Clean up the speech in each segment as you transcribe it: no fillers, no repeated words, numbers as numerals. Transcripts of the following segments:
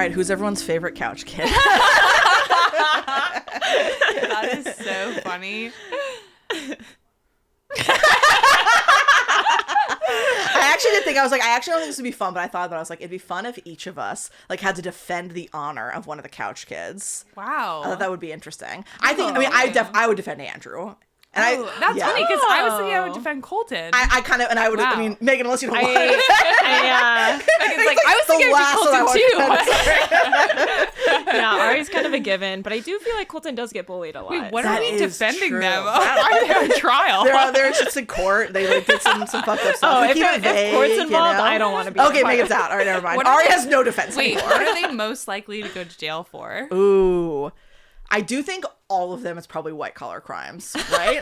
right, who's everyone's favorite couch kid? That is so funny. I actually did think, I actually don't think this would be fun, but I thought about it'd be fun if each of us had to defend the honor of one of the couch kids. Wow. I thought that would be interesting. I would defend Andrew. And that's funny because I was thinking I would defend Colton. I mean, Megan, unless you don't want Megan's like, I was thinking I would Colton too. Yeah, Ari's kind of a given, but I do feel like Colton does get bullied a lot. Wait, what are we defending true. them? Why are they on trial? They're just in court. They did some fucked up stuff. Oh, if court's involved, I don't want to be. Okay, Megan's out. All right, never mind. Ari has no defense anymore. What are they most likely to go to jail for? Ooh. I do think all of them is probably white collar crimes, right?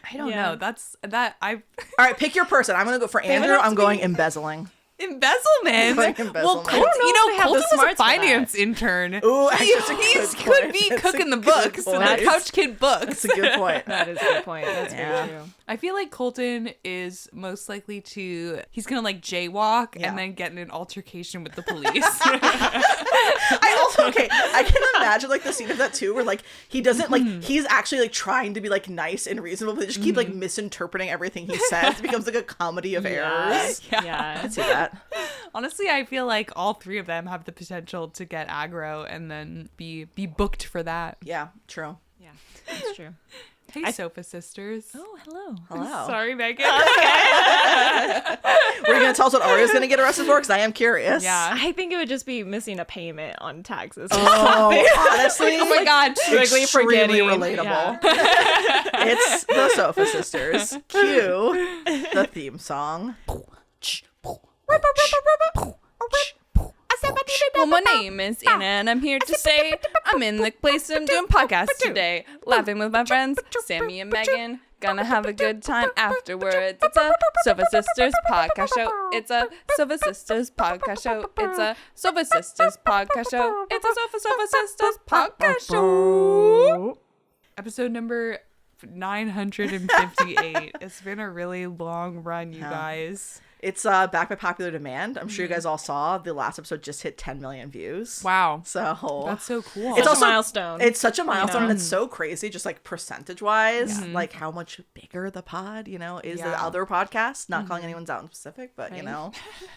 I don't know. That's that. All right, pick your person. I'm gonna go for Andrew. I'm going embezzling. Embezzlement. Well, Colton was a finance intern. Ooh, he could be cooking the books in the couch kid books. That's a good point. That is a good point. That's very true. I feel like Colton is most likely to. He's gonna jaywalk and then get in an altercation with the police. I can imagine the scene of that too, where he doesn't he's actually trying to be nice and reasonable, but they just keep misinterpreting everything he says. It becomes a comedy of errors. Yeah. I can see that. Honestly, I feel like all three of them have the potential to get aggro and then be booked for that. Yeah, true. Yeah, that's true. Hey, Sofa sisters. Oh, hello. Sorry, Megan. We're going to tell us what Aria's going to get arrested for? Because I am curious. Yeah. I think it would just be missing a payment on taxes. Oh, honestly. Oh my God. Extremely relatable. Yeah. It's the Sofa Sisters. Cue the theme song. Well, my name is Anna, and I'm here to say I'm in the place. I'm doing podcasts today, laughing with my friends, Sammy and Megan. Gonna have a good time afterwards. It's a Sofa Sisters podcast show. It's a Sofa Sisters podcast show. It's a Sofa Sisters podcast show. It's a Sofa Sisters podcast show. Episode number 958. It's been a really long run, you guys. It's back by popular demand. I'm sure you guys all saw the last episode just hit 10 million views. Wow. So that's so cool. It's also a milestone. It's such a milestone, and it's so crazy, just percentage wise, how much bigger the pod, is the other podcasts. Not calling anyone's out in specific, but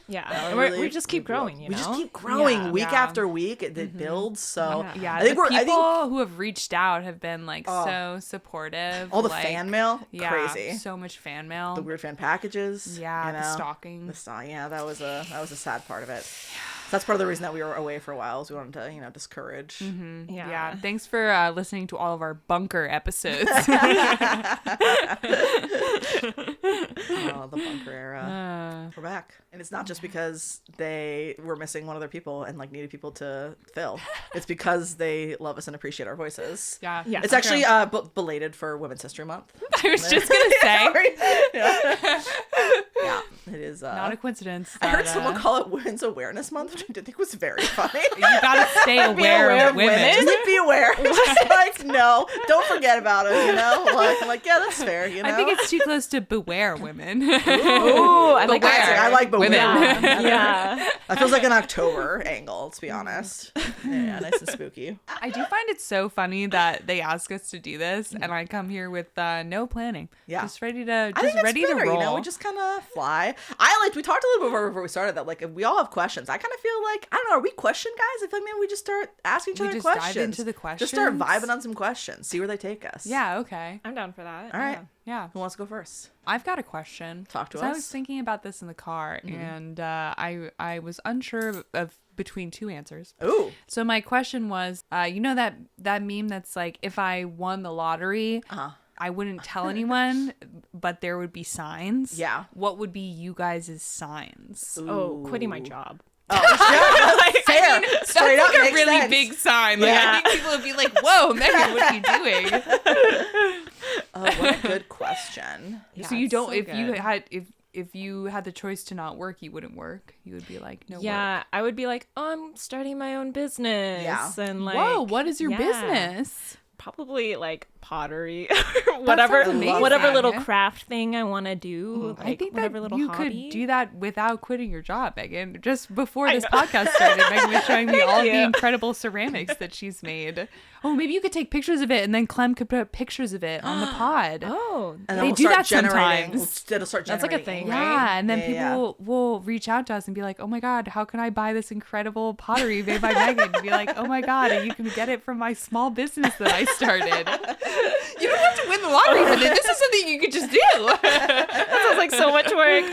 yeah, we just keep growing. We just keep growing week after week. It builds. So I think people who have reached out have been so supportive. All the fan mail, crazy. So much fan mail. The weird fan packages. Yeah, the stalking. That was a sad part of it. So that's part of the reason that we were away for a while, is we wanted to discourage. Mm-hmm. Yeah. Thanks for listening to all of our bunker episodes. Oh, the bunker era. We're back, and it's not just because they were missing one of their people and needed people to fill. It's because they love us and appreciate our voices. Yeah. It's actually belated for Women's History Month. I was just gonna say. Yeah, it is not a coincidence. I heard someone call it Women's Awareness Month, which I did think was very funny. You gotta stay aware of women. Just be aware. Just no, don't forget about it. I'm like, yeah, that's fair. I think it's too close to beware women. Ooh, I like that. I like beware. Yeah. That feels like an October angle, to be honest. Yeah, nice and spooky. I do find it so funny that they ask us to do this, and I come here with no planning. Yeah, just ready to fair, roll. We just kind of fly. We talked a little bit before we started that if we all have questions, I kind of feel I don't know, are we question guys? I feel like maybe we just start asking each other questions. Dive into the questions. Just start vibing on some questions. See where they take us. Yeah. Okay. I'm down for that. All right. Yeah. Who wants to go first? I've got a question. Talk to us. I was thinking about this in the car, and I was unsure of between two answers. Ooh. So my question was, that meme that's if I won the lottery, I wouldn't tell anyone, but there would be signs. Yeah. What would be you guys' signs? Ooh. Oh, quitting my job. Oh, fair. That's a really big sign. I think people would be like, "Whoa, Megan, what are you doing?" What a good question. Yeah, so you don't. If you had the choice to not work, you wouldn't work. You would be like, no. Yeah, work. I would be like, oh, I'm starting my own business. Yeah. And whoa, what is your business? probably like pottery, whatever little craft thing I want to do. Like, I think whatever that little you hobby. could do that without quitting your job, Megan. Just before this podcast started, Megan was showing me all the incredible ceramics that she's made. Oh, maybe you could take pictures of it, and then Clem could put pictures of it on the pod. Oh, And They we'll do start that generating. sometimes. It'll start That's like a generating thing, ink. right? Yeah, and then Yeah, people will reach out to us and be like, "Oh my God, how can I buy this incredible pottery made by Megan?" And be like, "Oh my God, and you can get it from my small business that I started." You don't have to win the lottery for this. This is something you could just do. that sounds like so much work.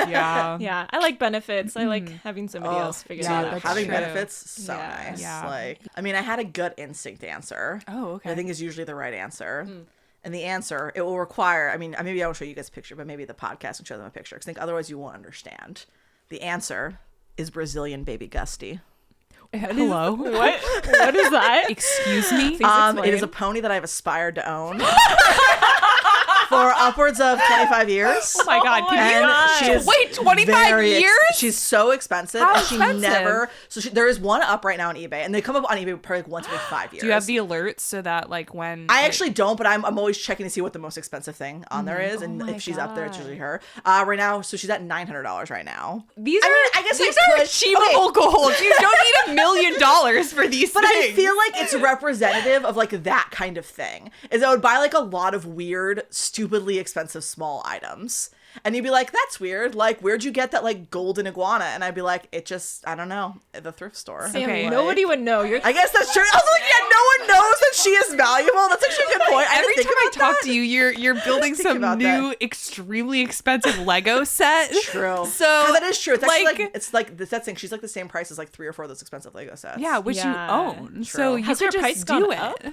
Yeah. Yeah, I like benefits. I like having somebody else figure it out. Having true. benefits, so Yeah. nice. Yeah. Like, I mean, I had a gut instinct answer. Oh, okay. I think is usually the right answer. And the answer, it will require, I mean, maybe I will show you guys a picture, but maybe the podcast can show them a picture, because I think otherwise you won't understand. The answer is Brazilian baby Gusty. Hello. What is that? Excuse me. Please explain. It is a pony that I've aspired to own for upwards of 25 years. Oh my God. And she is Wait, 25 years? She's so expensive. How and she expensive? never. So there is one up right now on eBay, and they come up on eBay probably like once every 5 years. Do you have the alerts so that like when I actually don't, but I'm always checking to see what the most expensive thing on there is, and my if she's up there, it's God. usually her. Right now, so she's at $900 right now. these are I guess these I are could- achievable goals. You don't need $1 million for these But things. I feel like it's representative of like that kind of thing. Is I would buy like a lot of weird, stupidly expensive small items. And you'd be like, that's weird. Like, where'd you get that like golden iguana? And I'd be like, it just, I don't know, at the thrift store. Sam, Okay. nobody would know. You're I guess that's true. I was like, yeah, no one knows that she is valuable. That's actually a good point. Every time I talk to to you, you're building think some about new, extremely expensive Lego set. True. So that is true. It's actually like- like it's like that thing. She's like the same price as like 3 or 4 of those expensive Lego sets. Yeah, which Yeah, you own. So true. you Has could her just price do gone it. up?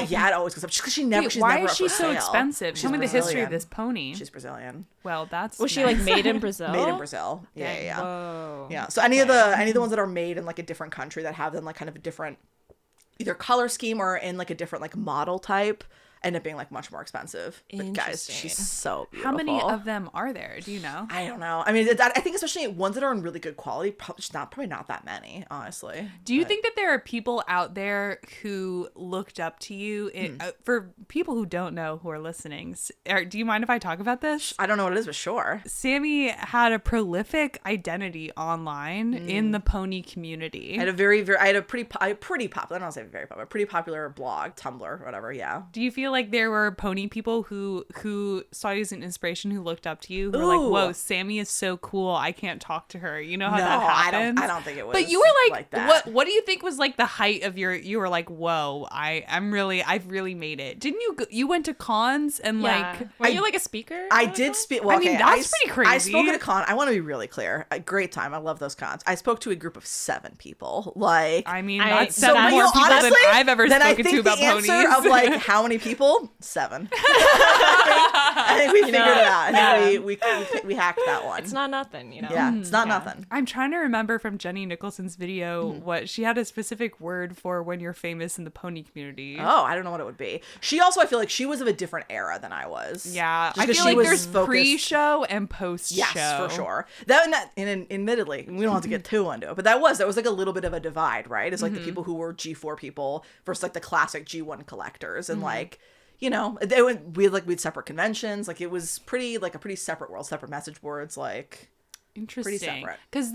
Yeah, it always goes up. Because she never. Wait, She's why never is up she for so sale. expensive? She's Tell me the history Brazilian. of this pony. She's Brazilian. Well, that's Was she nice. like made in Brazil? Made in Brazil. Yeah. Whoa. Yeah. So any of the ones that are made in like a different country that have them like kind of a different either color scheme or in like a different like model type end up being like much more expensive. But guys, Interesting. she's so beautiful. How many of them are there? Do you know? I don't know. I mean, I think especially ones that are in really good quality, probably not that many, honestly. Do you think that there are people out there who looked up to you? For people who don't know who are listening, do you mind if I talk about this? I don't know what it is, but sure. Sammy had a prolific identity online in the pony community. I had a pretty popular, I don't want to say very popular, pretty popular blog, Tumblr, whatever, yeah. Do you feel like there were pony people who saw you as an inspiration, who looked up to you, who were like, "Whoa, Sammy is so cool. I can't talk to her." You know how that happens? I don't think it was. But you were like that. what do you think was like the height of you were like, "Whoa, I've really made it." Didn't you you went to cons and Yeah. Were you like a speaker? I did speak. Well, I mean, okay, that's pretty crazy. I spoke at a con. I want to be really clear. A great time. I love those cons. I spoke to a group of 7 people. Like, I mean, I- that's so seven you more know, people honestly, than I've ever then I spoken think to about the answer ponies. of like how many people? 7. I think we figured it out. I think we hacked that one. It's not nothing, you know. Yeah, it's not nothing. I'm trying to remember from Jenny Nicholson's video what she had a specific word for when you're famous in the pony community. Oh, I don't know what it would be. She also, I feel like she was of a different era than I was. Yeah, Just I 'cause feel she like was there's focused- pre-show and post-show. Yes, for sure. And admittedly, we don't have to get too into it, but that was like a little bit of a divide, right? It's like the people who were G4 people versus like the classic G1 collectors, and like, you know, we had separate conventions. Like it was pretty separate world, separate message boards, like. Interesting. separate. Because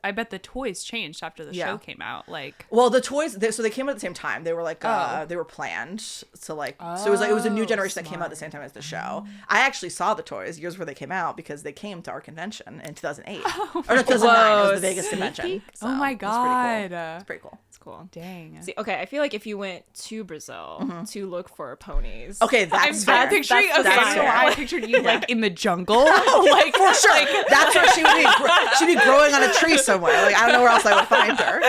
I bet the toys changed after the show came out. Like, Well, the toys, so they came out at the same time. They were like, they were planned. So like, so it was a new generation that came out at the same time as the show. I actually saw the toys years before they came out because they came to our convention in 2008. Or no, 2009, it was the Vegas convention. So oh my it was pretty cool. God. It's pretty cool. It's cool. Dang. See, okay, I feel like if you went to Brazil to look for ponies. Okay, that's I'm fair. picturing, That's okay, fair. so I pictured you like in the jungle. Like for sure, that's where she would be. She'd be growing on a tree somewhere. Like I don't know where else I would find her.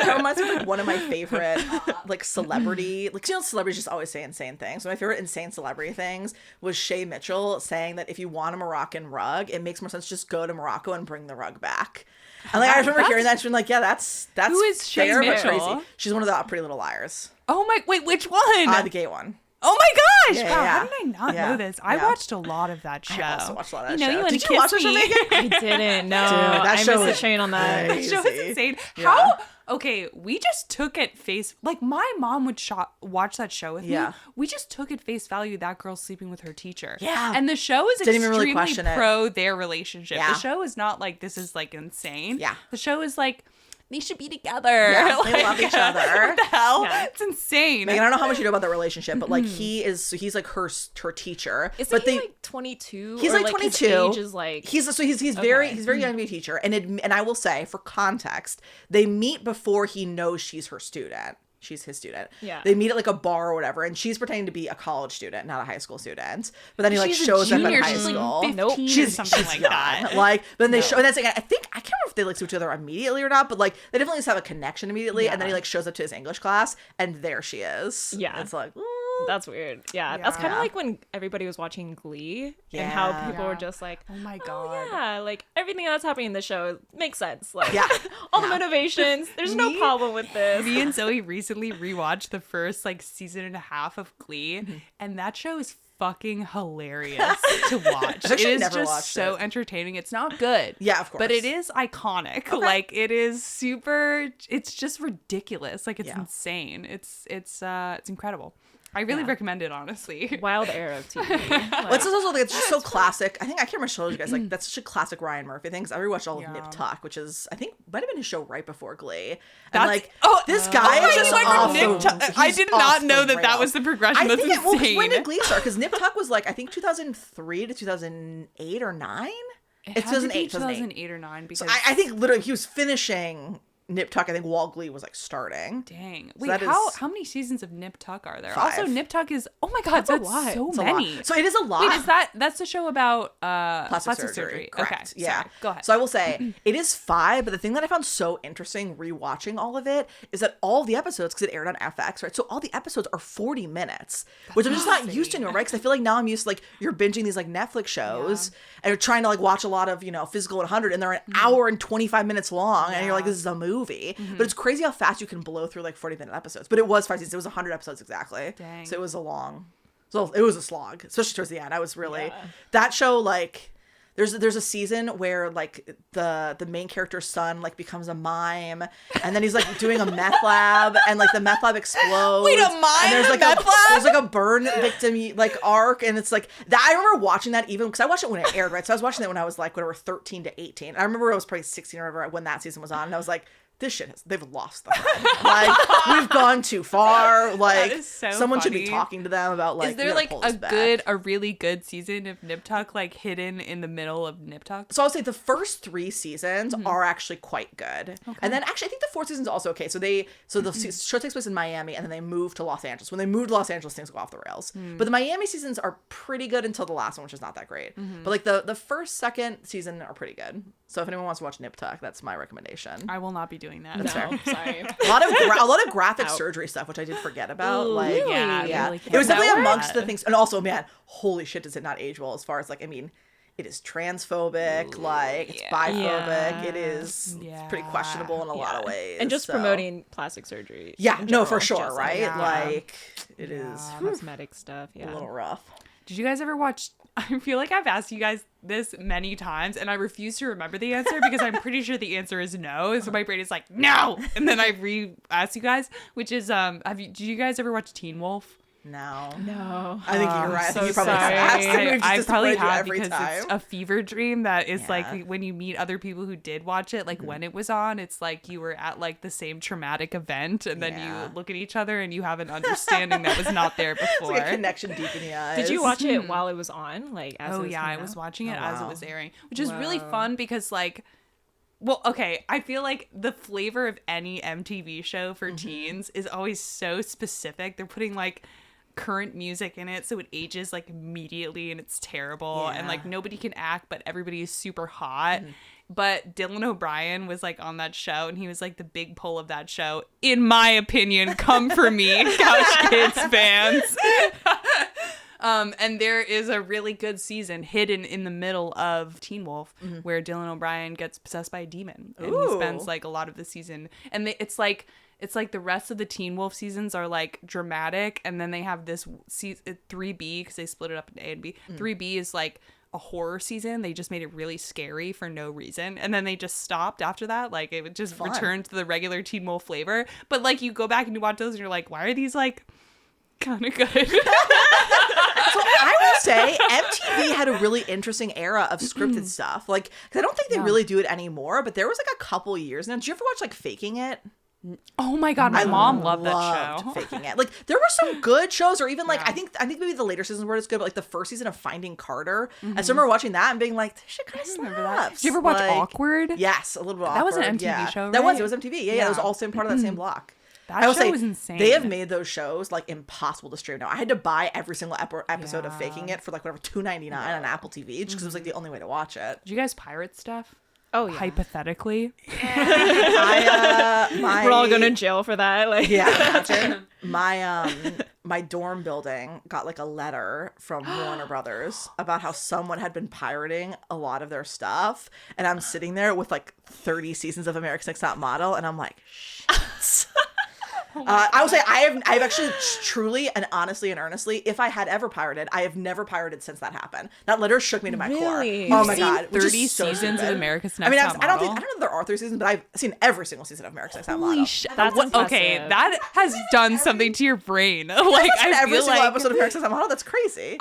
That reminds me of like one of my favorite like celebrity, like you know, celebrities just always say insane things. So my favorite insane celebrity things was Shay Mitchell saying that if you want a Moroccan rug, it makes more sense just go to Morocco and bring the rug back. And like I remember hearing that, and she's like, yeah, that's Who is Shay fair, but Mitchell? crazy. She's one of the Pretty Little Liars. Oh my, wait, which one? The gay one. Oh my gosh! Yeah, Wow, yeah. how did I not Yeah. know this? I Yeah. watched a lot of that show. I also watched a lot of that You know, show. you want Did to you watch kiss the show, me? Megan? I didn't. No, that I show missed the is train on that. That show is crazy. insane. Yeah. How? Okay, we just took it face like my mom would watch that show with Yeah. me. We just took it face value that girl's sleeping with her teacher. Yeah. and the show is Didn't even really extremely question it. pro their relationship. Yeah. The show is not like this is like insane. Yeah. the show is like they should be together. Yeah, they Like, love each other. What the hell? Yeah. It's insane. Megan, I don't know how much you know about their relationship, but like he's like her teacher. Isn't but he like 22? He's or, like his 22. age is like He's very young to be a teacher, and I will say for context, they meet before he knows she's her student. She's his student. Yeah. They meet at like a bar or whatever, and she's pretending to be a college student, not a high school student. But then he like She's a shows up junior. at high She's like school. 15 or She's something like young. that. Like then they show, and that's like I can't remember if they like see each other immediately or not, but like they definitely just have a connection immediately. And then he like shows up to his English class, and there she is. Yeah. It's like. that's weird. Yeah, that's kind of Yeah. like when everybody was watching Glee and how Yeah. people were just like, Oh my oh god. yeah, like everything that's happening in the show makes sense. Like Yeah. all the motivations. There's no Me- problem with this. Me and Zoe recently rewatched the first like season and a half of Glee, Mm-hmm. and that show is fucking hilarious to watch. I've actually It is never just watched so it. entertaining. It's not good. Yeah, of course. But it is iconic. Like it is super. It's just ridiculous. Like it's Yeah. insane. It's incredible. I really recommend it, honestly. Wild era of TV. Well, it's also like it's just so classic. I think I can't remember showing you guys like that's such a classic Ryan Murphy thing. 'Cause I rewatched all of Yeah. Nip Tuck, which is I think might have been his show right before Glee. And That's- like oh, this guy oh, is you just went from off Nip the, Tuck. I he's did off not the know that that rails. was the progression. I That's think when insane. did Glee start? Because Nip Tuck was like I think 2003 to 2008 or 9. It It's had to 2008. be 2008 or 9 because I think literally he was finishing Nip Tuck. I think while Glee was like starting. dang. So Wait, that how is- many seasons of Nip Tuck are there? 5. Also, Nip Tuck is oh my god, That's a that's lot. so It's a lot. many. So it is a lot. Wait, is that's the show about plastic surgery? Correct. Okay, Yeah. sorry. Go ahead. So I will say it is 5, but the thing that I found so interesting rewatching all of it is that all the episodes, because it aired on FX, right? So all the episodes are 40 minutes, which I'm just not used to anymore, right? Because I feel like now I'm used to like you're binging these like Netflix shows and you're trying to like watch a lot of Physical 100, and they're an hour and 25 minutes long, and you're like, this is a movie. But it's crazy how fast you can blow through like 40-minute episodes. But it was 5 seasons. It was 100 episodes exactly. Dang. So it was a long. So it was a slog, especially towards the end. I was really that show like. There's a season where like the main character's son like becomes a mime, and then he's like doing a meth lab, and like the meth lab explodes. Wait, a mime And there's in a like meth lab? there's like a burn victim like arc, and it's like that. I remember watching that even because I watched it when it aired, right? So I was watching it when I was like whatever 13 to 18. I remember I was probably 16 or whatever when that season was on, and I was like, this shit they've lost the thread. Like we've gone too far. Like is so someone should be funny. talking to them about like is there we like gotta pull this back. a really good season of Nip Tuck like hidden in the middle of Nip Tuck? So I'll say the first 3 seasons are actually quite good, and then actually I think the 4th season's also okay. So the show takes place in Miami, and then they move to Los Angeles. When they move to Los Angeles, things go off the rails. But the Miami seasons are pretty good until the last one, which is not that great. But like the first, second season are pretty good. So if anyone wants to watch Nip Tuck, that's my recommendation. I will not be doing that. No, sorry. A lot of graphic surgery stuff, which I did forget about. Like really? yeah, Really it was definitely can't amongst that. the things. And also, man, holy shit, does it not age well? As far as like, I mean. It is transphobic, like it's biphobic. Yeah. It's pretty questionable in a lot of ways. And just so- promoting plastic surgery. Yeah, in no, for general, sure, just, right? yeah. Like it is cosmetic stuff. Yeah. a little rough. Did you guys ever watch? I feel like I've asked you guys this many times, and I refuse to remember the answer because I'm pretty sure the answer is no. So my brain is like no, and then I re-ask you guys, which is did you guys ever watch Teen Wolf? No, No. I think you're right. I think so you probably sorry. have asked. and we've just I probably disappointed you have every because time. it's a fever dream that is Yeah. like when you meet other people who did watch it, like when it was on, it's like you were at like the same traumatic event, and then Yeah. you look at each other and you have an understanding that was not there It's before. like a connection deep in the eyes. Did you watch it while it was on? Like as it Oh was yeah, coming I was out? watching it Oh, as it wow. was airing, which is really Wow. fun because like, well, okay, I feel like the flavor of any MTV show for teens is always so specific. They're putting like current music in it, so it ages like immediately and it's terrible, and Yeah. like nobody can act, but everybody is super hot. But Dylan O'Brien was like on that show, and he was like the big pull of that show. In my opinion, come for me, Couch Kids fans. And there is a really good season hidden in the middle of Teen Wolf where Dylan O'Brien gets possessed by a demon, and he spends Ooh. like a lot of the season, and it's like it's like the rest of the Teen Wolf seasons are like dramatic, and then they have this 3B, because they split it up into A and B. 3B is like a horror season. They just made it really scary for no reason, and then they just stopped after that. Like it would just return to the regular Teen Wolf flavor. But like you go back and you watch those and you're like, why are these like kind of good? So I will say MTV had a really interesting era of scripted stuff. Like, because I don't think they really do it anymore, but there was like a couple years now. Did you ever watch like Faking It? Oh my God, my mom loved that show. Faking It. Like there were some good shows, or even like I think maybe the later seasons were as good, but like the first season of Finding Carter, I still remember watching that and being like, this shit kind of slaps. Did you ever watch like, Awkward? Yes, a little bit. Awkward. That was an MTV show, right? That was. It was MTV. Yeah. It was all same part of that same block. That show was insane. They have made those shows like impossible to stream now. I had to buy every single episode of Faking It for like whatever $2.99 on Apple TV, just because it was like the only way to watch it. Did you guys pirate stuff? Oh, yeah. Hypothetically. We're all going to jail for that. Like, yeah, imagine. My dorm building got like a letter from Warner Brothers about how someone had been pirating a lot of their stuff, and I'm sitting there with like 30 seasons of America's Next Top Model, and I'm like, shit. I will say I've actually truly and honestly and earnestly, if I had ever pirated, I have never pirated since that happened. That letter shook me to my core. Oh my God. 30 seasons of America's Next Top Model. I don't know if there are 30 seasons, but I've seen every single season of America's Next Top Model. Holy shit. Okay, that has done something to your brain. Like every single episode of America's Next Top Model. That's crazy.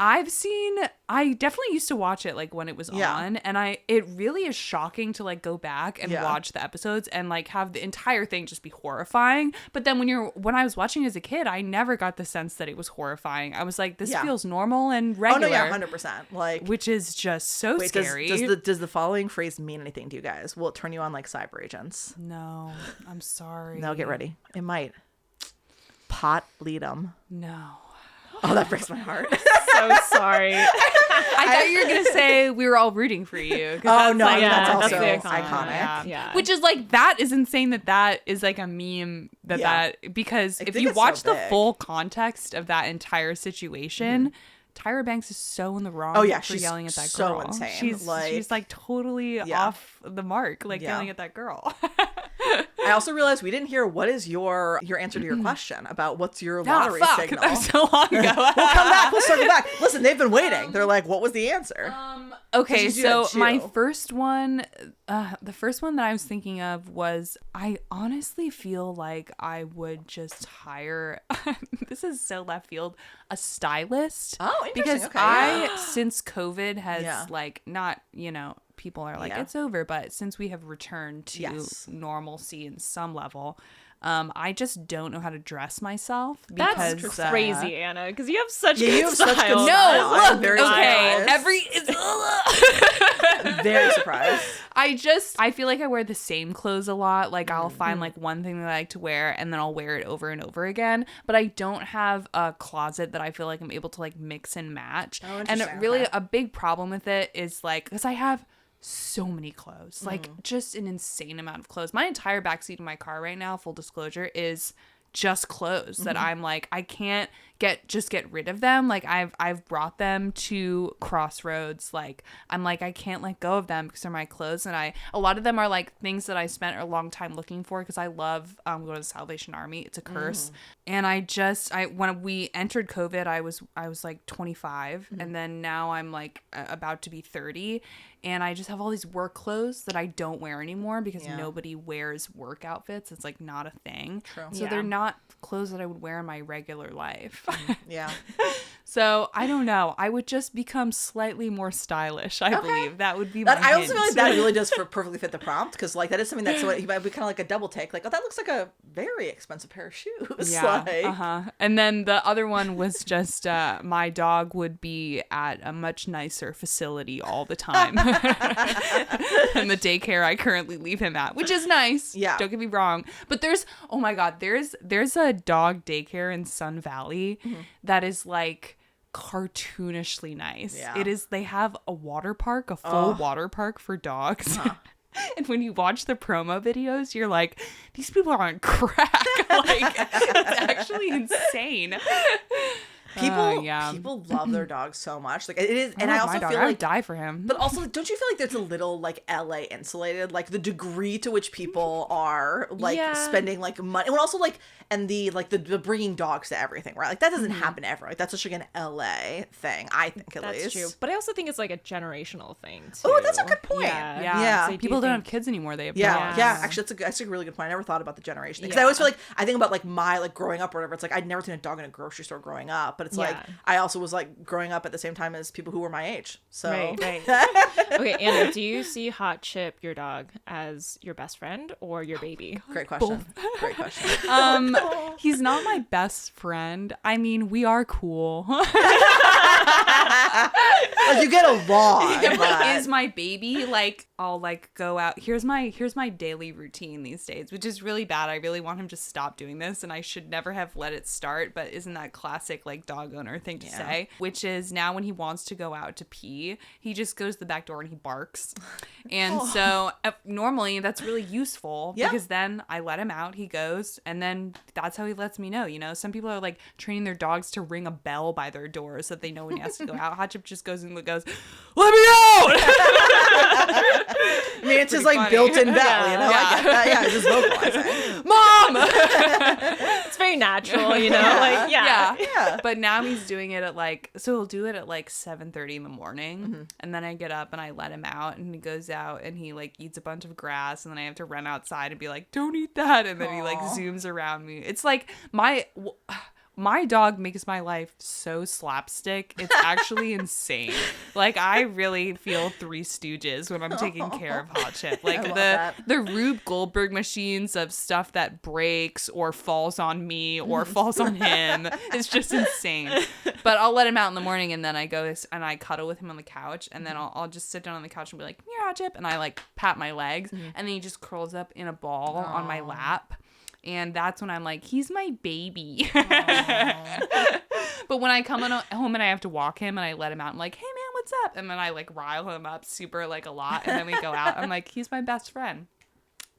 I definitely used to watch it like when it was on, and it really is shocking to like go back and watch the episodes and like have the entire thing just be horrifying. But then when I was watching as a kid, I never got the sense that it was horrifying. I was like, this feels normal and regular. Oh no, yeah, 100%. Like, which is just so scary. Does the following phrase mean anything to you guys? Will it turn you on like cyber agents? No, I'm sorry. No, get ready. It might. Pot leadum. No. Oh, that breaks my heart. So sorry. I thought you were gonna say we were all rooting for you. Oh no, like, that's also that's iconic. Yeah. Which is like, that is insane that is like a meme because if you watch the full context of that entire situation, Tyra Banks is so in the wrong for yelling at that girl. So insane. She's like totally off the mark, like yelling at that girl. I also realized we didn't hear what is your answer to your question about what's your lottery signal. That was so long ago. We'll come back. We'll circle back. Listen, they've been waiting. They're like, what was the answer? Okay, so my first one, the first one that I was thinking of was, I honestly feel like I would just hire, this is so left field, a stylist. Oh, interesting. Because since COVID has like not, people are like, it's over, but since we have returned to normalcy in some level, I just don't know how to dress myself. Because, that's crazy, Anna, because you have such good you have style. Such good no, style. look, very very surprised. I feel like I wear the same clothes a lot. Like I'll find like one thing that I like to wear and then I'll wear it over and over again. But I don't have a closet that I feel like I'm able to like mix and match. And a big problem with it is like, because I have so many clothes, like just an insane amount of clothes. My entire backseat of my car right now, full disclosure, is just clothes that I'm like, I can't get rid of them. Like I've brought them to Crossroads. Like I'm like, I can't let go of them because they're my clothes. And a lot of them are like things that I spent a long time looking for, because I love going to the Salvation Army. It's a curse. And when we entered COVID, I was like 25, and then now I'm like about to be 30, and I just have all these work clothes that I don't wear anymore because nobody wears work outfits. It's like not a thing. True. So they're not clothes that I would wear in my regular life. Yeah. So I don't know. I would just become slightly more stylish. I believe that would be my I also hint. feel like that really does perfectly fit the prompt, because like that is something that you might be kind of like a double take. Like, oh, that looks like a very expensive pair of shoes. Yeah. Like, And then the other one was just my dog would be at a much nicer facility all the time than the daycare I currently leave him at, which is nice. Yeah. Don't get me wrong. But there's a dog daycare in Sun Valley that is like cartoonishly nice. Yeah. It is. They have a water park, a full water park for dogs. And when you watch the promo videos, you're like, these people are on crack. Like, it's actually insane. People love their dogs so much. Like it is, and I also feel I like would die for him. But also, don't you feel like there's a little like LA insulated, like the degree to which people are like spending like money, and also like and the bringing dogs to everything, right? Like that doesn't happen ever. Like that's just like an LA thing, I think at least. That's true. But I also think it's like a generational thing too. Oh, that's a good point. Yeah. So people don't have kids anymore. They have dogs. Yeah. Actually, that's a really good point. I never thought about the generation because I always feel like I think about like my like growing up or whatever. It's like I'd never seen a dog in a grocery store growing up, but it's like I also was like growing up at the same time as people who were my age. So right. Okay, Anna, do you see Hot Chip, your dog, as your best friend or your baby? Great question. Great question. He's not my best friend. I mean, we are cool. Like you get along. But... Is my baby like I'll like go out. Here's my daily routine these days, which is really bad. I really want him to stop doing this, and I should never have let it start. But isn't that classic like dog owner thing to say? Which is now when he wants to go out to pee, he just goes to the back door and he barks. And so normally that's really useful because then I let him out, he goes, and then that's how he lets me know. You know, some people are like training their dogs to ring a bell by their door so that they know when he has to go out. Hot Chip just goes and goes, "Let me out!" I mean, it's just like funny. Built-in bell, you know? I get that. Yeah, it's just vocalizing. Mom! It's very natural, you know? Like, yeah. But now he's doing it at like, so he'll do it at like 7:30 in the morning. And then I get up and I let him out and he goes out and he like eats a bunch of grass and then I have to run outside and be like, "Don't eat that." And then he like zooms around me. It's like my dog makes my life so slapstick. It's actually insane. Like I really feel Three Stooges when I'm taking care of Hot Chip. Like the Rube Goldberg machines of stuff that breaks or falls on me or falls on him. It's just insane. But I'll let him out in the morning and then I go and I cuddle with him on the couch and then I'll just sit down on the couch and be like, "Come here, Hot Chip," and I like pat my legs and then he just curls up in a ball on my lap. And that's when I'm like, he's my baby. But when I come home and I have to walk him and I let him out, I'm like, "Hey, man, what's up?" And then I like rile him up super like a lot. And then we go out. I'm like, he's my best friend.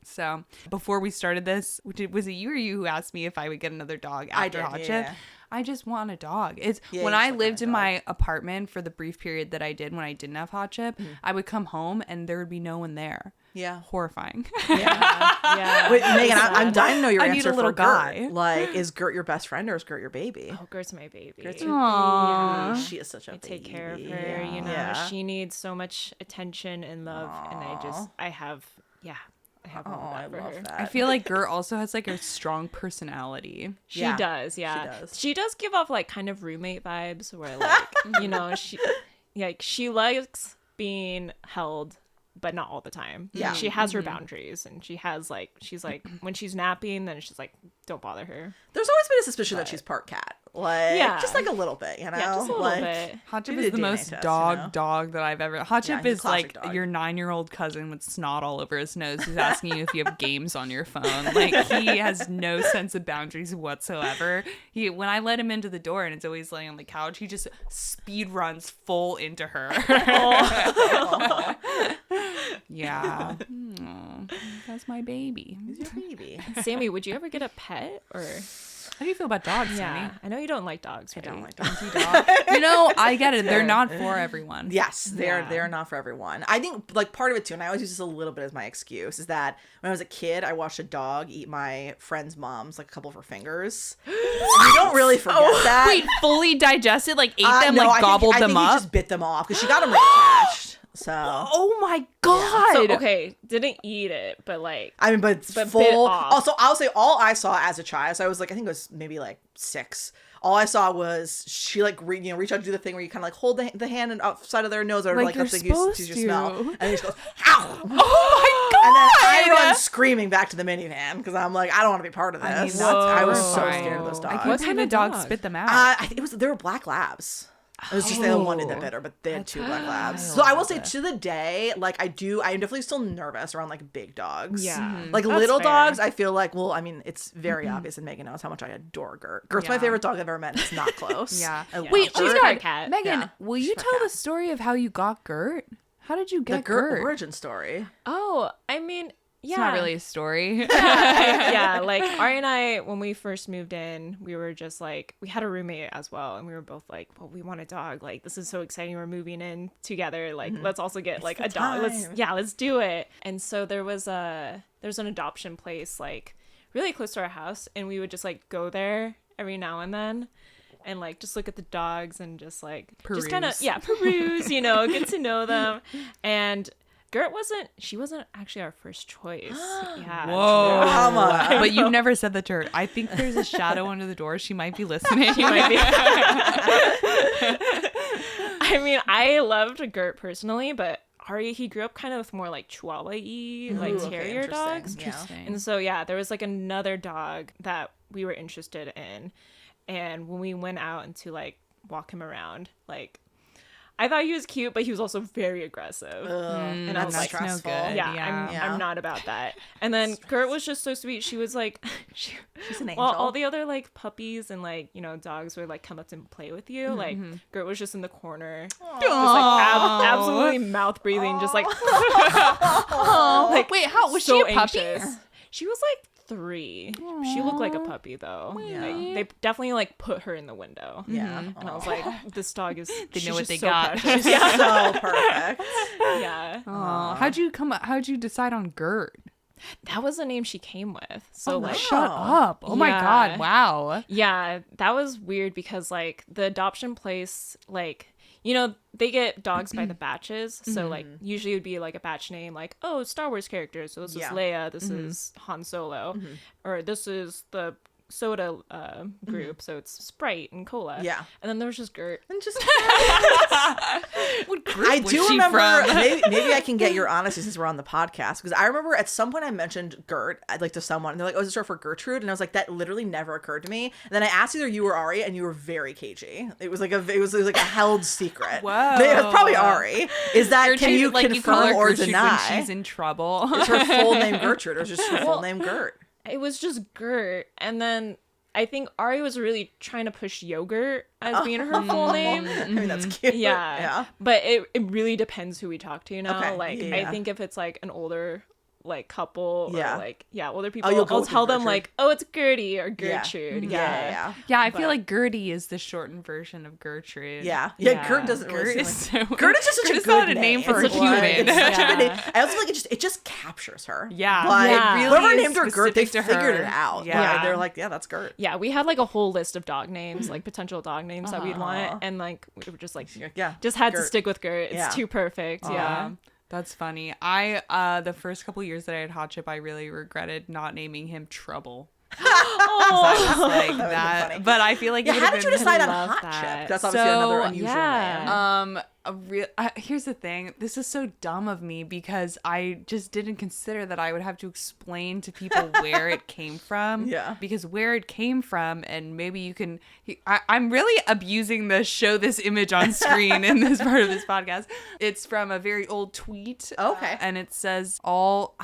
So before we started this, was it you or you who asked me if I would get another dog after Hot Chip? Yeah. I just want a dog. It's when I lived in my apartment for the brief period that I did when I didn't have Hot Chip, I would come home and there would be no one there. Yeah. Horrifying. Yeah. Wait, Megan, I'm dying to know your answer need a little for guy. Gert. Like, is Gert your best friend or is Gert your baby? Oh, Gert's my baby. Gert's your baby. She is such a baby. I take care of her, you know. She needs so much attention and love. And I have I love that. I feel like Gert also has like a strong personality. She does. She does give off like kind of roommate vibes where like, you know, she likes being held, but not all the time. Yeah. She has her boundaries and she's like, when she's napping, then she's like, don't bother her. There's always been a suspicion that she's part cat. Like, just like a little bit, you know? Yeah, just a little bit. Hot Chip is the most dog that I've ever... Hot Chip is like your 9-year-old cousin with snot all over his nose who's asking you if you have games on your phone. Like, he has no sense of boundaries whatsoever. When I let him into the door and it's always laying on the couch, he just speed runs full into her. Yeah. That's my baby. He's your baby. Sammy, would you ever get a pet or... How do you feel about dogs, Sammy? I know you don't like dogs, right? I don't like dogs. You know, I get it. They're not for everyone. Yes, they're not for everyone. I think like part of it too, and I always use this a little bit as my excuse, is that when I was a kid, I watched a dog eat my friend's mom's like a couple of her fingers. You don't really forget that. Wait, fully digested, like ate them, like gobbled them up? He just bit them off because she got them reattached. So. Oh my god. So, okay, didn't eat it, but like. I mean, but full. Bit off. Also, I'll say all I saw as a child. So I was like, I think it was maybe like 6. All I saw was she like reach out to do the thing where you kind of like hold the hand and outside of their nose or like that's like use your smell, and then she goes, "Ow!" Oh my god! And then I run screaming back to the minivan because I'm like, I don't want to be part of this. I was so scared of those dogs. What kind of dog spit them out? They were black labs. It was just the one in the bitter, but they had 2 black labs. So I will say to the day, like I'm definitely still nervous around like big dogs. Yeah. Like little dogs, I feel like, well, I mean, it's very obvious and Megan knows how much I adore Gert. Gert's my favorite dog I've ever met. And it's not close. Wait, she's got a cat. Megan, will you tell the story of how you got Gert? How did you get Gert? Origin story. Oh, I mean, It's not really a story. Yeah, like Ari and I, when we first moved in, we were just like, we had a roommate as well, and we were both like, well, we want a dog. Like, this is so exciting. We're moving in together. Like, let's also get like a dog. Let's do it. And so there's an adoption place like really close to our house, and we would just like go there every now and then. And like just look at the dogs and just like Peruse. just kind of peruse, you know, get to know them. And Gert wasn't actually our first choice. Yeah. Whoa. Come on. But you've never said that to her. I think there's a shadow under the door. She might be listening. She might be. I mean, I loved Gert personally, but Ari, he grew up kind of with more like Chihuahua-y, like terrier dogs. Interesting. And so yeah, there was like another dog that we were interested in. And when we went out and to like walk him around, like I thought he was cute, but he was also very aggressive. And I was like, no good. Yeah, I'm not about that. And then Gert was just so sweet. She was like, she's an angel. all the other like puppies and like, you know, dogs would like come up and play with you. Like Gert was just in the corner, just like absolutely mouth breathing, just like. Like, wait, how was so she a puppy? anxious. She was like 3. She looked like a puppy though. Yeah. Like, they definitely like put her in the window. Yeah. And I was like, this dog is. They know she's what just they so got. precious. So perfect. Yeah. How'd you decide on Gert? That was the name she came with. So like, Shut up. Oh my Yeah. God. Wow. yeah, that was weird because like the adoption place, like, you know, they get dogs by the batches. So like usually it would be like a batch name, like, oh, Star Wars characters. So this is Leia, this is Han Solo, or this is the soda group. So it's Sprite and Cola. Yeah. And then there was just Gert. And just What group I was do she remember. from? Maybe I can get your honesty since we're on the podcast, because I remember at some point I mentioned Gert, like to someone, and they're like, "Oh, is this short for Gertrude?" And I was like, "That literally never occurred to me." And then I asked either you or Ari, and you were very cagey. It was like a held secret. Whoa. It was probably Ari. Is that Gertrude, can you like, call confirm her or Gertrude deny? when she's in trouble? Is her full name Gertrude, or is just her full name Gert? It was just Gert. And then I think Ari was really trying to push yogurt as being her full name. I mean, that's cute. Yeah. But it really depends who we talk to now. Okay, Like, yeah. I think if it's like an older like couple or Yeah. like older people, you'll go I'll with tell them Gertrude. like, oh, it's Gertie or Yeah. Gertrude. Yeah. Yeah, I feel like Gertie is the shortened version of Gertrude. Yeah. Yeah. Gert doesn't Gert really is seem so. like... Gert is just such Gert a is good not a name for It's a a human. human. It's such a good name. Yeah. I also feel like it just captures her. Yeah. Like, Yeah. Really whoever is named her Gert, they specific to figured her. it out. Yeah. Like, they're like, yeah, that's Gert. Yeah, we had like a whole list of dog names, like potential dog names that we'd want, and like we were just like, Yeah. just had to Gert. stick with Gert. It's Yeah. too perfect. Yeah. That's funny. The first couple years that I had Hot Chip, I really regretted not naming him Trouble. I was like That would've been that, funny. but I feel like Yeah, it how would've did you been- decide on love Hot that. Chip? That's obviously So, another unusual yeah. name. Here's the thing. This is so dumb of me because I just didn't consider that I would have to explain to people where it came from. Yeah. Because where it came from, and maybe you can. I'm really abusing the show this image on screen in this part of this podcast. It's from a very old tweet. Okay. And it says all.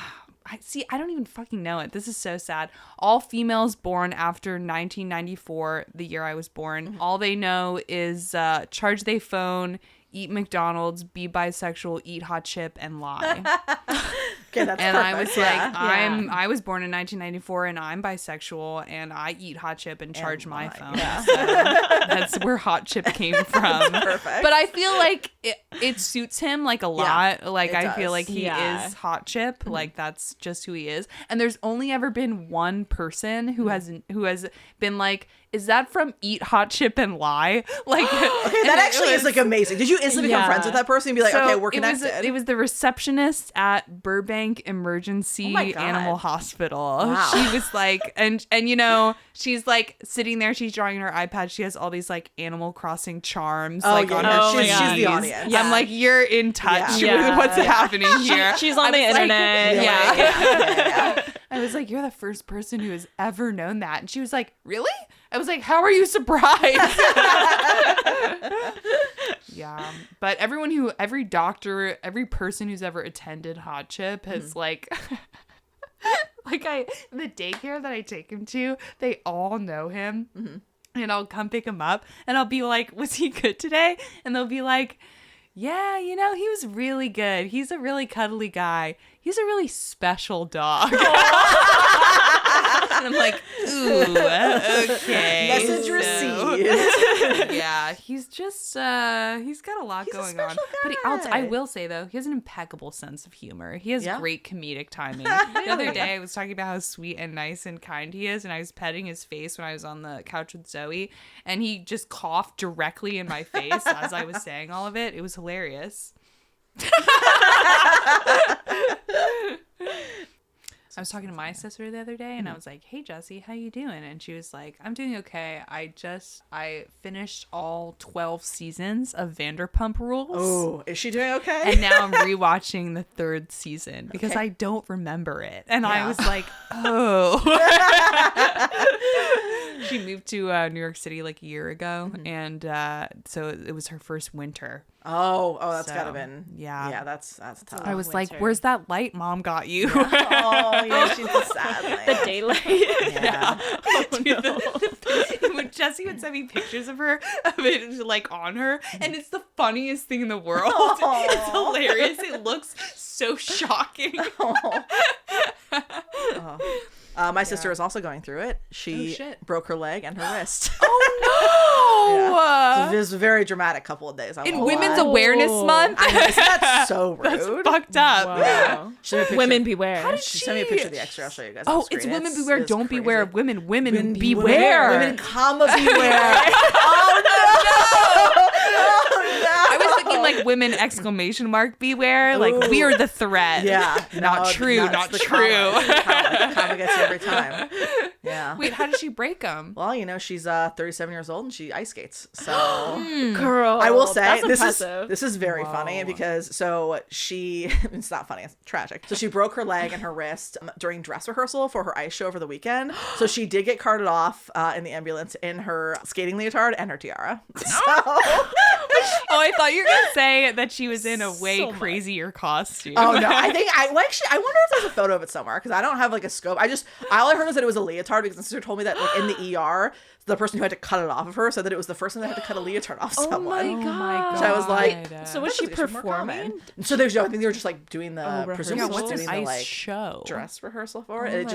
I don't even fucking know it. This is so sad. All females born after 1994, the year I was born, all they know is charge they phone, eat McDonald's, be bisexual, eat Hot Chip, and lie. Okay, that's And I perfect. was like, Yeah. I was born in 1994 and I'm bisexual and I eat Hot Chip and charge my lie. phone. Yeah. So that's where Hot Chip came from. Perfect. But I feel like it suits him like a lot. Like it I feel does. like he Yeah. is Hot Chip. Like that's just who he is. And there's only ever been one person who has been like, is that from Eat Hot Chip and Lie? Like Okay, and that it actually is was- like amazing. Did you instantly become Yeah. friends with that person and be like, so okay, we're connected? It was the receptionist at Burbank Emergency Oh my God. Animal Hospital. Wow. She was like, and you know, she's like sitting there, she's drawing on her iPad. She has all these like Animal Crossing charms Oh, like yeah, on no, her she's- sleeves. she's the audience. I'm like, you're in touch Yeah. with what's Yeah. happening here. She's on I the was like- internet. yeah. yeah. I was like, you're the first person who has ever known that. And she was like, really? I was like, how are you surprised? Yeah. But every doctor, every person who's ever attended Hot Chip has like, the daycare that I take him to, they all know him. And I'll come pick him up and I'll be like, was he good today? And they'll be like, Yeah, he was really good. He's a really cuddly guy. He's a really special dog. And I'm like, ooh, okay. Message received. Yeah, he's just, he's got a lot going on. But I will say, though, he has an impeccable sense of humor. He has great comedic timing. The other day, I was talking about how sweet and nice and kind he is, and I was petting his face when I was on the couch with Zoe, and he just coughed directly in my face as I was saying all of it. It was hilarious. I was talking to my sister the other day and I was like, hey Jessie, how you doing? And she was like, I'm doing okay. I finished all 12 seasons of Vanderpump Rules. Oh, is she doing okay? And now I'm rewatching the 3rd season because I don't remember it. And I was like, oh. She moved to New York City like a year ago. And so it was her first winter. Oh, that's gotta been. Yeah, that's tough. I was like, "Where's that light Mom got you?" Oh, yeah, she's a sad light. The daylight. Yeah. When Jessie would send me pictures of it like on her, and it's the funniest thing in the world. Oh. It's hilarious. It looks so shocking. My sister is also going through it. She broke her leg and her wrist. Oh no! Yeah. So it was a very dramatic couple of days. In Women's Awareness Month. I know, isn't that so rude? That's fucked up. Wow. Women beware. She sent me a picture of the X-ray. I'll show you guys. Oh, it's women beware. Don't crazy. beware of women. Women beware. Women, comma, beware. Oh no! I was thinking like women exclamation mark beware. Like we are the threat. Yeah. Not true. Not true. The comma gets you every time. Yeah. Wait, how did she break them? Well, she's 37 years old and she ice skates. So Girl, I will say that's this impressive. is very funny because it's not funny, it's tragic. So she broke her leg and her wrist during dress rehearsal for her ice show over the weekend. So she did get carted off in the ambulance in her skating leotard and her tiara. So Oh, I thought you were gonna say that she was in a way crazier costume. Oh no, I think I wonder if there's a photo of it somewhere because I don't have like a scope. All I heard was that it was a leotard because my sister told me that like in the ER, the person who had to cut it off of her said that it was the first time they had to cut a leotard off someone. Oh my god. So I was like, so was she performing? So I think they were just like doing the presumably what's just an doing the ice like show? dress rehearsal for it. Oh It my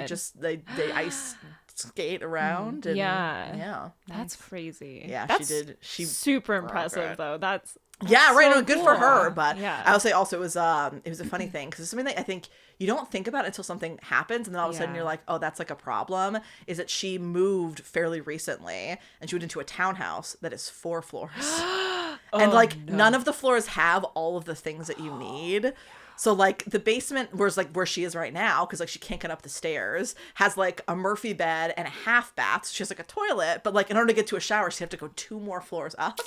just God. they ice skate around. And, Yeah. That's crazy. Yeah, That's she did. She super broke impressive it. though. That's yeah, right. so No, good for cool. her. But Yeah. I will say also it was a funny thing because it's something that I think you don't think about until something happens, and then all of a sudden you're like, oh, that's like a problem. Is that she moved fairly recently and she moved into a townhouse that is 4 floors, and like none of the floors have all of the things that you need. So like the basement was like where she is right now because like she can't get up the stairs has like a Murphy bed and a half bath. So she has like a toilet, but like in order to get to a shower, she have to go 2 more floors up.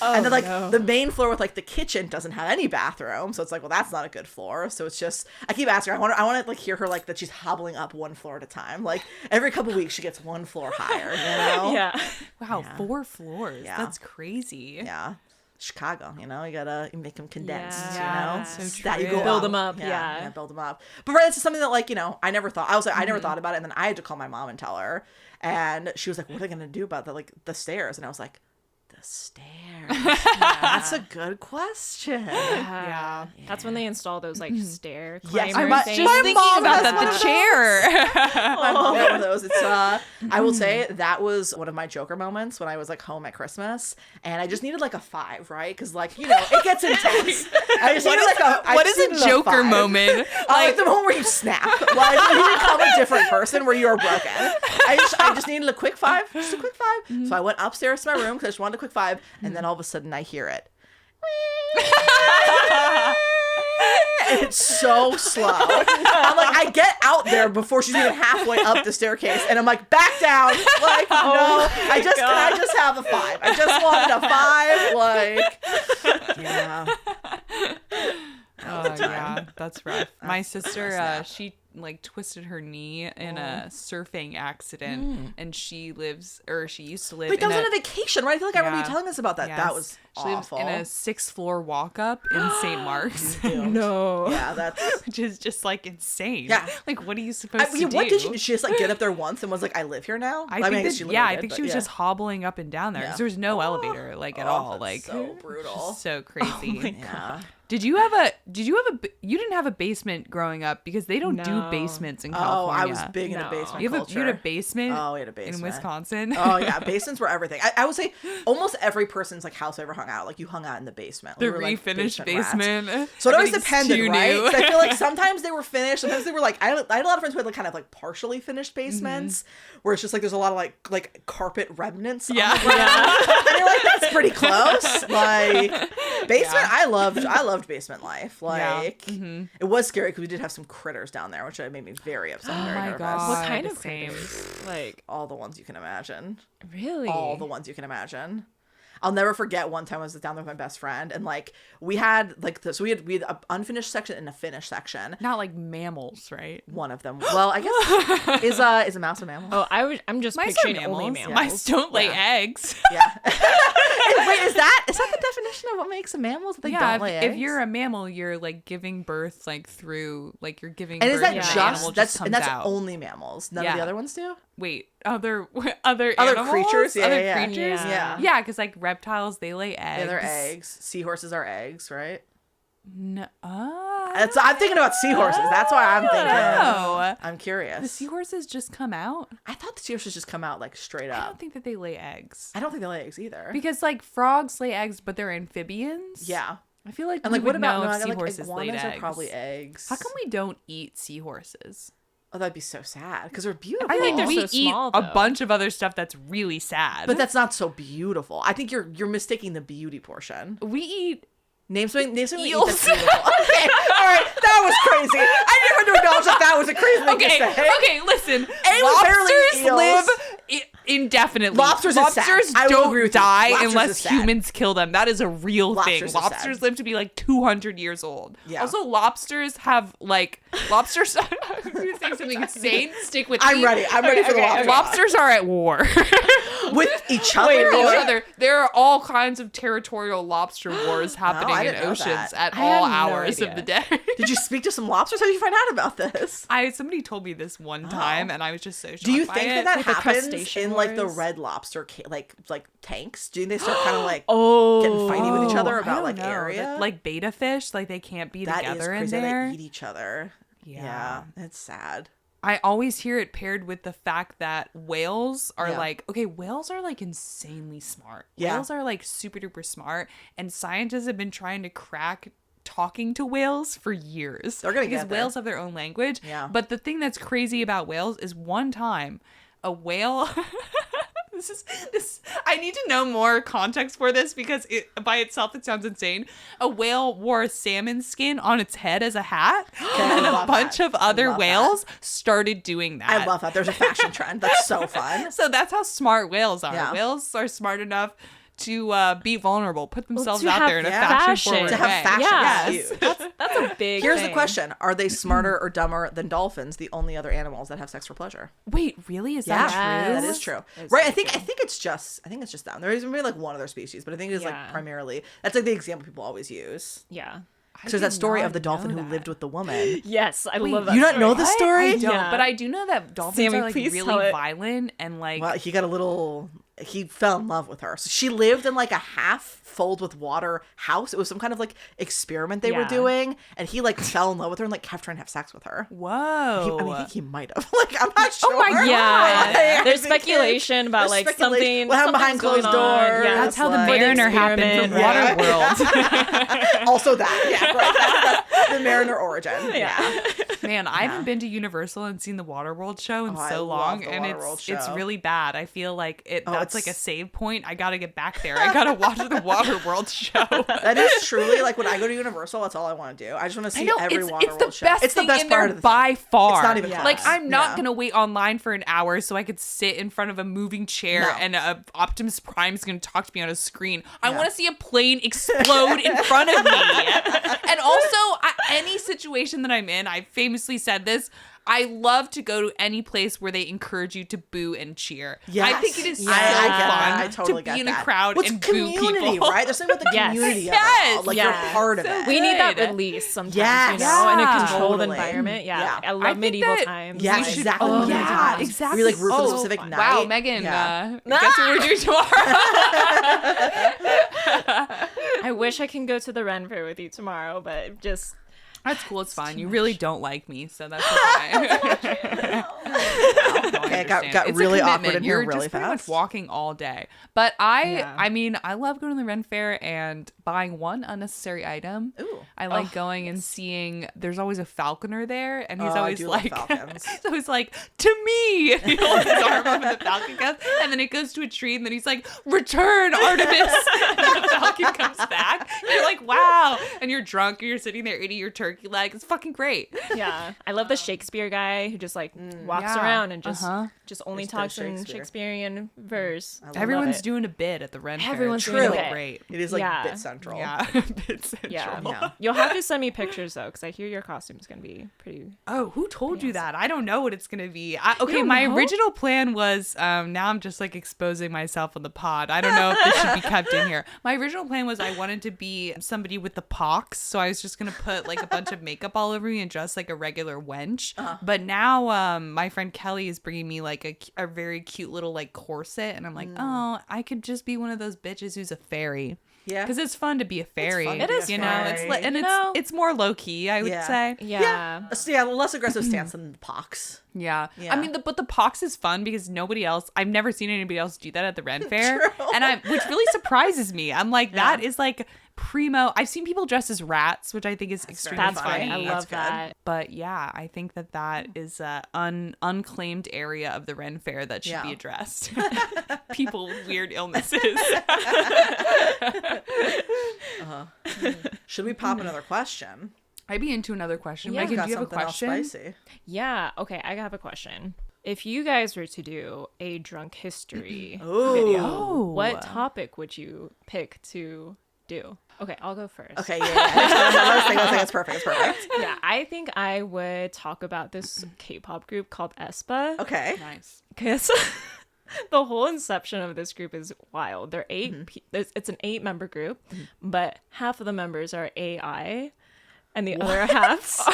And then like the main floor with like the kitchen doesn't have any bathroom, so it's like, well, that's not a good floor. So it's just I keep asking her. I want to like hear her like that she's hobbling up 1 floor at a time. Like every couple weeks she gets 1 floor higher. You know? Yeah. Wow, 4 floors. Yeah. That's crazy. Yeah. Chicago, you gotta make them condensed, Yeah, so that you true. go Build out. them up, yeah, yeah. build them up. But right, it's something that like I never thought. I never thought about it, and then I had to call my mom and tell her, and she was like, "What are they gonna do about the stairs?" And I was like, "The stairs." That's a good question. Yeah. That's when they install those like stair Yes, climber things. Just thinking mom about has that, one the of chair. My mom had one of those. It's I will say that was one of my Joker moments when I was like home at Christmas, and I just needed like a 5, right? Because like it gets intense. I just needed like a. What is a Joker 5. moment? Like the moment where you snap, like you become a different person, where you are broken. I just needed a quick 5, just a quick 5. So I went upstairs to my room because I just wanted a quick 5, and then all of a sudden I hear it. And it's so slow. I'm like, I get out there before she's even halfway up the staircase, and I'm like, back down. Like, no, can I just have a 5? I just wanted a 5. Like, yeah. Oh yeah, that's rough. My sister, like twisted her knee in a surfing accident, and she used to live. Wait, that in was on a vacation, right? I feel like I remember you telling us about that. Yes. That was she lives awful. in a 6th floor walk up in St. Mark's. No. Yeah, that's Which is just like insane. Yeah. Like, what are you supposed to do? What did she just like get up there once and was like, I live here now? I think guess that, she literally I think did, she was but just hobbling up and down there because there was no elevator like at all. that's Like so brutal. so crazy. Yeah. You didn't have a basement growing up because they don't do basements in California. Oh, I was big into basement You culture. had a basement? Oh, we had a basement. In Wisconsin? Oh, yeah. Basements were everything. I would say almost every person's like house I ever hung out, like you hung out in the basement. The We were, like, refinished basement rats. basement. So it always Everything's depended, too right? new. 'Cause I feel like sometimes they were finished. Sometimes they were like, I had a lot of friends who had like kind of like partially finished basements where it's just like there's a lot of like carpet remnants. Yeah. On the ground. And you're like, that's pretty close. Like basement, I loved basement life. Like it was scary because we did have some critters down there, which made me very upset. Very my nervous. God. What kind of Same. critters? Like, All the ones you can imagine. really? All the ones you can imagine. I'll never forget one time I was down there with my best friend and like we had like we had an unfinished section and a finished section. Not like mammals, right? One of them. Well, I guess is a mouse a mammal? Oh, I'm just Mice are picturing only mammals. mammals. Mice don't lay eggs. Yeah. Wait, is that the definition of what makes a mammal? That they don't lay eggs? If you're a mammal, you're like giving birth like through like you're giving and birth. is that and the just animal that's comes and that's out. only mammals? None of the other ones do. Wait, other animals? creatures? Yeah, other yeah. creatures? Yeah. Yeah, because like reptiles, they lay eggs. Yeah, they're eggs. Seahorses are eggs, right? No. I'm thinking about seahorses. That's why I'm thinking. No. I'm curious. The seahorses just come out? I thought the seahorses just come out like straight I up. don't think that they lay eggs. I don't think they lay eggs either. Because like frogs lay eggs, but they're amphibians. Yeah. I feel like And we like, what would about know if like seahorses laid iguanas eggs. are probably eggs. How come we don't eat seahorses? Oh, that'd be so sad because they're beautiful. I think they're we so eat small, a though. bunch of other stuff that's really sad. but that's not so beautiful. I think you're mistaking the beauty portion. we eat Name something we eat Eels. that's beautiful. Okay, all right, that was crazy. I didn't want to acknowledge that was a crazy thing to say. Okay, listen. we barely Lobsters eat eels. live indefinitely. Lobsters is sad. I will agree don't with you. die Lobsters is unless sad. humans kill them. That is a real Lobsters thing. is Lobsters sad. live to be like 200 years old. Yeah. Also, lobsters have like lobsters. I'm gonna say something insane. Stick with I'm me. ready. I'm ready for the lobster. Lobsters are at war. With each other. With or- each other. There are all kinds of territorial lobster wars happening I in didn't know oceans that. at I all had no hours of idea. the day. Did you speak to some lobsters? How did you find out about this? Somebody told me this one time, and I was just so shocked. Do you by think it. that Like the happens crustacean in like the wars? red lobster like tanks? Do they start kind of like Oh, getting fighty with each other I about don't like know. area? Like beta fish, like they can't be that is together in crazy. there. They eat each other. Yeah, it's sad. I always hear it paired with the fact that whales are Yeah. like, okay, whales are like insanely smart. Yeah. Whales are like super duper smart, and scientists have been trying to crack talking to whales for years. They're gonna because get there. whales have their own language. Yeah. But the thing that's crazy about whales is one time a whale this I need to know more context for this because it by itself it sounds insane. A whale wore a salmon skin on its head as a hat, and a love bunch that. of other Love whales started doing that. I love that. There's a fashion trend. That's so fun. So that's how smart whales are. Yeah. Whales are smart enough to be vulnerable, put themselves to out have there in a fashion. fashion-forward To have way. fashion. Yeah. is huge. that's a big Here's the thing. question: are they smarter or dumber than dolphins, the only other animals that have sex for pleasure? Wait, really? Is Yeah, that true? that is true. Right? I think it's just them. There is maybe like one other species, but I think it is Yeah. like primarily that's like the example people always use. Yeah. There's that did story not of the dolphin know who that. lived with the woman. Yes, I love that. You not story. know the story? I don't, Yeah. but I do know that dolphins Sammy, are like please tell really it. violent and like Well, he fell in love with her. So she lived in like a half filled with water house. It was some kind of like experiment they were Yeah. doing, and he like fell in love with her and like kept trying to have sex with her. whoa. I think he might have. Like, I'm not sure. my God. Yeah, Like, there's I think speculation about there's like speculation. something. What happened behind something's closed going on. doors. Yeah, That's how the like- Mariner happened from experiment. Waterworld. Also that, yeah, right. That's the Mariner origin. Yeah. Man, I haven't been to Universal and seen the Waterworld show in Oh, I so love long, the and Waterworld it's show. really bad. I feel like that's like a it's- save point. I gotta get back there. I gotta watch the Waterworld show. That is truly like when I go to Universal, that's all I want to do. I just want to see every it's the Waterworld show. best It's the thing best in part there of the by far. It's not even Yeah. close. Like, I'm not Yeah. gonna wait online for an hour so I could sit in front of a moving chair No. and Optimus Prime's gonna talk to me on a screen. I Yeah. want to see a plane explode in front of me. And also, any situation that I'm in, I famously said this, I love to go to any place where they encourage you to boo and cheer. Yes. I think it is so I get fun that. I totally to be get in that. a crowd What's and boo community, people. right? There's something with the community of it all. Like, Yeah. you're part of it. We need that Good. release sometimes, Yes. you know, in a Yeah. controlled Totally. environment. Yeah. Yeah. I love I think medieval that- times. Yeah, Like, exactly. Oh, Medieval yeah, times. exactly. We like root for the Oh, specific fun. night. Wow, Megan, Yeah. guess what we're doing tomorrow? I wish I can go to the Ren Fair with you tomorrow, but just That's cool. It's fine. You really don't like me, so that's okay. Okay, it got really awkward in here You're really just pretty much fast. walking all day. But I Yeah. mean, I love going to the Ren Fair and buying one unnecessary item. Ooh. I like going and seeing. There's always a falconer there, and he's Oh, I always do love like, falcons. he's always like, to me. He holds his arm up, and the falcon comes, and then it goes to a tree, and then he's like, return, Artemis. And the falcon comes back. You're like, wow, and you're drunk, and you're sitting there eating your turkey leg. It's fucking great. yeah. I love the Shakespeare guy who just like walks Yeah. around and just only Just talks does in Shakespeare. Shakespearean verse. I love Everyone's it. doing a bit at the Ren Fair. Everyone's It's doing a really bit. great. It is like Yeah. bit central. Yeah, it's central. Yeah. You'll have to send me pictures though, because I hear your costume's gonna be pretty. Oh, who told you that? I don't know what it's gonna be. Okay, don't my know? original plan was now I'm just like exposing myself on the pod. I don't know if this should be kept in here. My original plan was I wanted to be somebody with the pox, so I was just gonna put like a bunch of makeup all over me and dress like a regular wench. But now my friend Kelly is bringing me like a very cute little like corset, and I'm like, oh, I could just be one of those bitches who's a fairy. Yeah. Because it's fun to be a fairy. fun to It be is a you know, fairy. and You it's know? it's more low key, I would Yeah. say. Yeah. So yeah, less aggressive stance than the pox. Yeah. Yeah. I mean, but the pox is fun because nobody else, I've never seen anybody else do that at the Ren Fair. True. And which really surprises me. I'm like, that is like primo. I've seen people dress as rats, which I think is extremely That's funny. great. I That's love good. that. But yeah, I think that is an unclaimed area of the Ren Fair that should be Yeah. addressed. People with weird illnesses. Should we pop another question? I'd be into another question. Yeah. Megan, Got do you have a something else question? spicy. Yeah. Okay. I have a question. If you guys were to do a drunk history Ooh. video, what topic would you pick to do? Okay, I'll go first. Okay, yeah. I was thinking it's perfect. It's perfect. Yeah, I think I would talk about this K-pop group called aespa. Okay. Nice. Because the whole inception of this group is wild. They're it's an 8-member group, but half of the members are AI, and the other half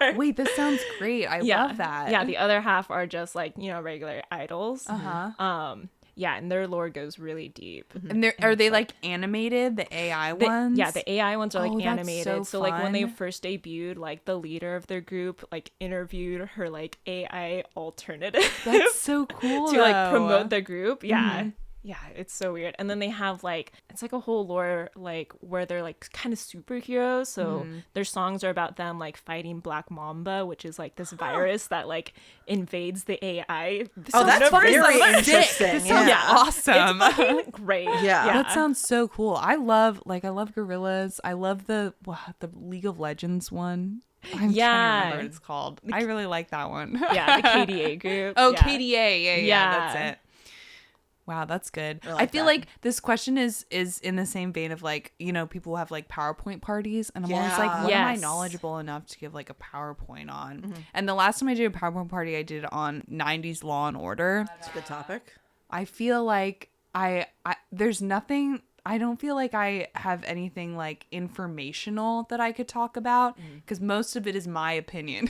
are, Wait, this sounds great. I love that. Yeah, the other half are just like, regular idols. Uh-huh. Yeah, and their lore goes really deep. And are they like animated, the AI ones? Yeah, the AI ones are Oh, like that's animated. so Like when they fun. first debuted, like the leader of their group like interviewed her like AI alternative That's so cool. to like though. promote the group. Yeah. Yeah, it's so weird. And then they have like it's like a whole lore like where they're like kind of superheroes. So their songs are about them like fighting Black Mamba, which is like this virus that like invades the AI. Oh, that's Universe. very That's interesting. Sounds Yeah. awesome. great. Yeah. That sounds so cool. I love gorillas. I love the League of Legends one. I'm trying to remember what it's called. I really like that one. Yeah, the KDA group. Oh, yeah. KDA. Yeah, that's Yeah. it. Wow, that's good. I like I feel that. like this question is in the same vein of like, people have like PowerPoint parties, and I'm always like, Yeah. what am I Yes. knowledgeable enough to give like a PowerPoint on? And the last time I did a PowerPoint party, I did it on 90s Law and Order. That's a good topic. I feel like I there's nothing. I don't feel like I have anything like informational that I could talk about because most of it is my opinion.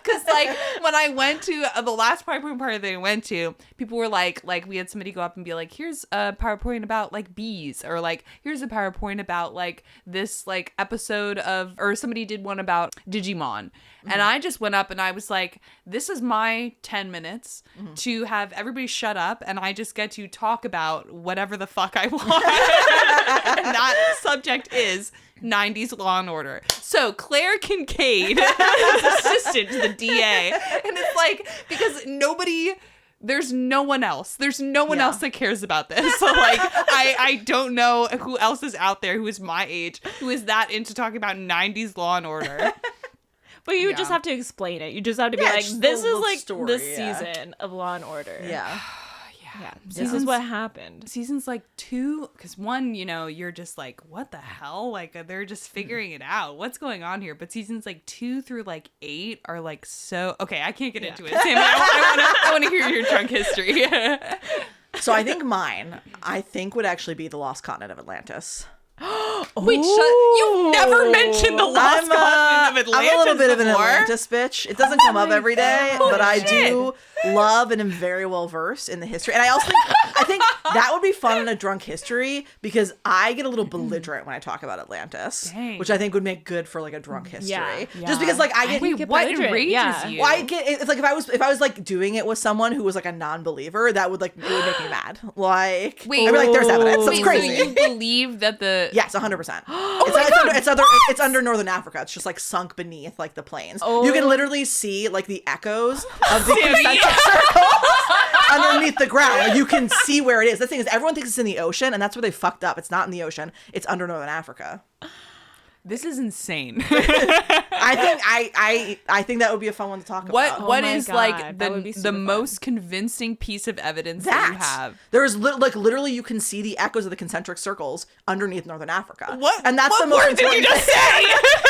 Because like when I went to the last PowerPoint party that I went to, people were like we had somebody go up and be like, here's a PowerPoint about like bees, or like here's a PowerPoint about like this like episode of, or somebody did one about Digimon. And I just went up and I was like, this is my 10 minutes to have everybody shut up and I just get to talk about whatever the fuck I want. And that subject is 90s Law and Order. So Claire Kincaid is assistant to the DA. And it's like, because there's no one else. There's no one else that cares about this. So like, I don't know who else is out there who is my age, who is that into talking about 90s Law and Order. But you just have to explain it. You just have to be Yeah, like, just this the is little like story, this yeah. season of Law and Order. Yeah. Yeah. Yeah. This is what happened. Seasons like 2, because 1, you're just like, what the hell? Like, they're just figuring it out. What's going on here? But seasons like 2 through like 8 are like so. Okay, I can't get into it. Sammy, I want to hear your drunk history. So I think mine, would actually be the lost continent of Atlantis. Wait, you've never mentioned the lost continent of Atlantis I'm a little bit of an before? Atlantis bitch. It doesn't come up every day, but I shit. do love and am very well versed in the history. And I also think that would be fun in a drunk history because I get a little belligerent when I talk about Atlantis, which I think would make good for like a drunk history. Yeah. Just because like I get what enrages you? Well, it's like if I was like doing it with someone who was like a non-believer, that would like it would make me mad. Like I'd be like, there's evidence. That's crazy. So you believe that the Yes, 100%. It's under Northern Africa. It's just like sunk beneath like the plains. You can literally see like the echoes of the concentric circles underneath the ground. Like, you can see where it is. The thing is, everyone thinks it's in the ocean, and that's where they fucked up. It's not in the ocean. It's under Northern Africa. This is insane. I think that would be a fun one to talk about. What is God, like that would be the super fun. most convincing piece of evidence that you have? There is literally you can see the echoes of the concentric circles underneath Northern Africa. What? And that's What the most word did you important just thing. say?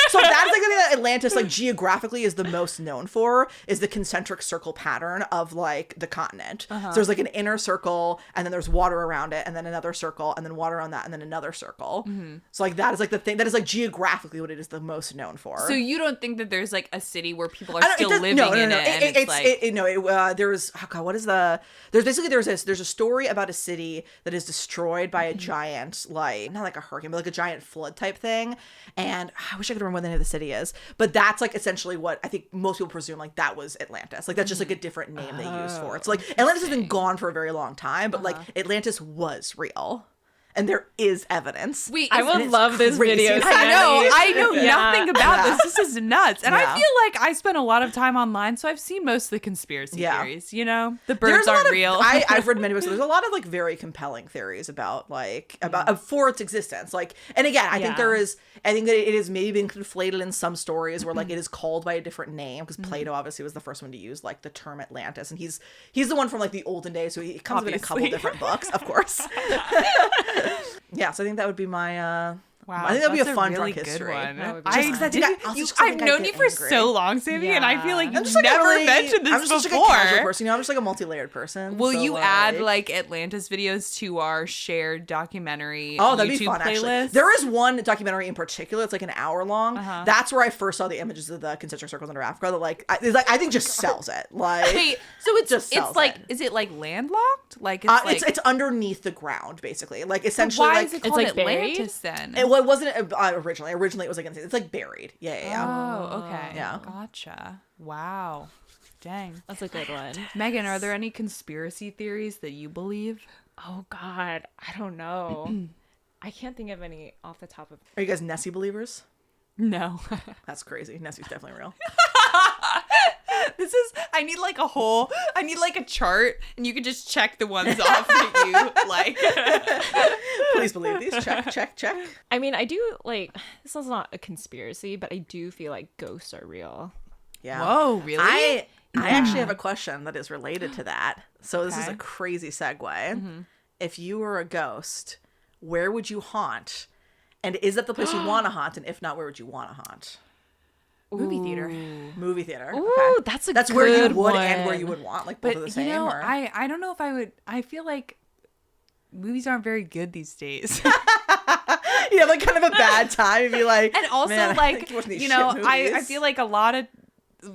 So that's like the thing that Atlantis like geographically is the most known for is the concentric circle pattern of like the continent. So there's like an inner circle and then there's water around it and then another circle and then water on that and then another circle. So like that is like the thing that is like geographically what it is the most known for. So you don't think that there's like a city where people are still living in it? And there's a story about a city that is destroyed by a giant, like not like a hurricane, but like a giant flood type thing. And I wish I could remember what the name of the city is, but that's like essentially what I think most people presume like that was Atlantis. Like that's just like a different name they use for it. So like Atlantis has been gone for a very long time, but like Atlantis was real. And there is evidence. I would love this video. I know nothing about this. This is nuts. And I Yeah. feel like I spent a lot of time online, so I've seen most of the conspiracy theories. The birds aren't real. I've read many books. So there's a lot of like very compelling theories about for its existence. Like, and again, I think that it has maybe been conflated in some stories where like it is called by a different name because Plato obviously was the first one to use like the term Atlantis, and he's the one from like the olden days, so he comes up in a couple different books, of course. Yeah, so I think that would be my Wow, I think that'd be a fun really drunk history. One. I've known you for so long, Sammy, and I feel like you've like never mentioned this I'm just before. like a casual person. I'm just like a multi-layered person. Will so you add like Atlantis videos to our shared documentary that'd YouTube be fun, playlist? Actually. There is one documentary in particular. It's like an hour long. That's where I first saw the images of the concentric circles under Africa. That I think just sells it. Like, wait, so it's like, it. Is it like landlocked? Like it's underneath the ground, basically. Like essentially, why like is it called Atlantis then? It wasn't originally. It was like it's like buried. Yeah. Oh, okay. Yeah. Gotcha. Wow. Dang. That's a good one. Megan, are there any conspiracy theories that you believe? Oh God, I don't know. I can't think of any off the top of. Are you guys Nessie believers? No. That's crazy. Nessie's definitely real. I need like a chart, and you can just check the ones off that you like. Please believe these. Check. I mean, I do like, this is not a conspiracy, but I do feel like ghosts are real. Yeah. Whoa, really? I actually have a question that is related to that. So this is a crazy segue. If you were a ghost, where would you haunt? And is that the place you want to haunt? And if not, where would you want to haunt? Movie theater. Ooh, okay. that's good where you would and where you would want, like both of the same. You know, or? I don't know if I would. I feel like movies aren't very good these days. You have like kind of a bad time. You'd be like, and also man, like I feel like a lot of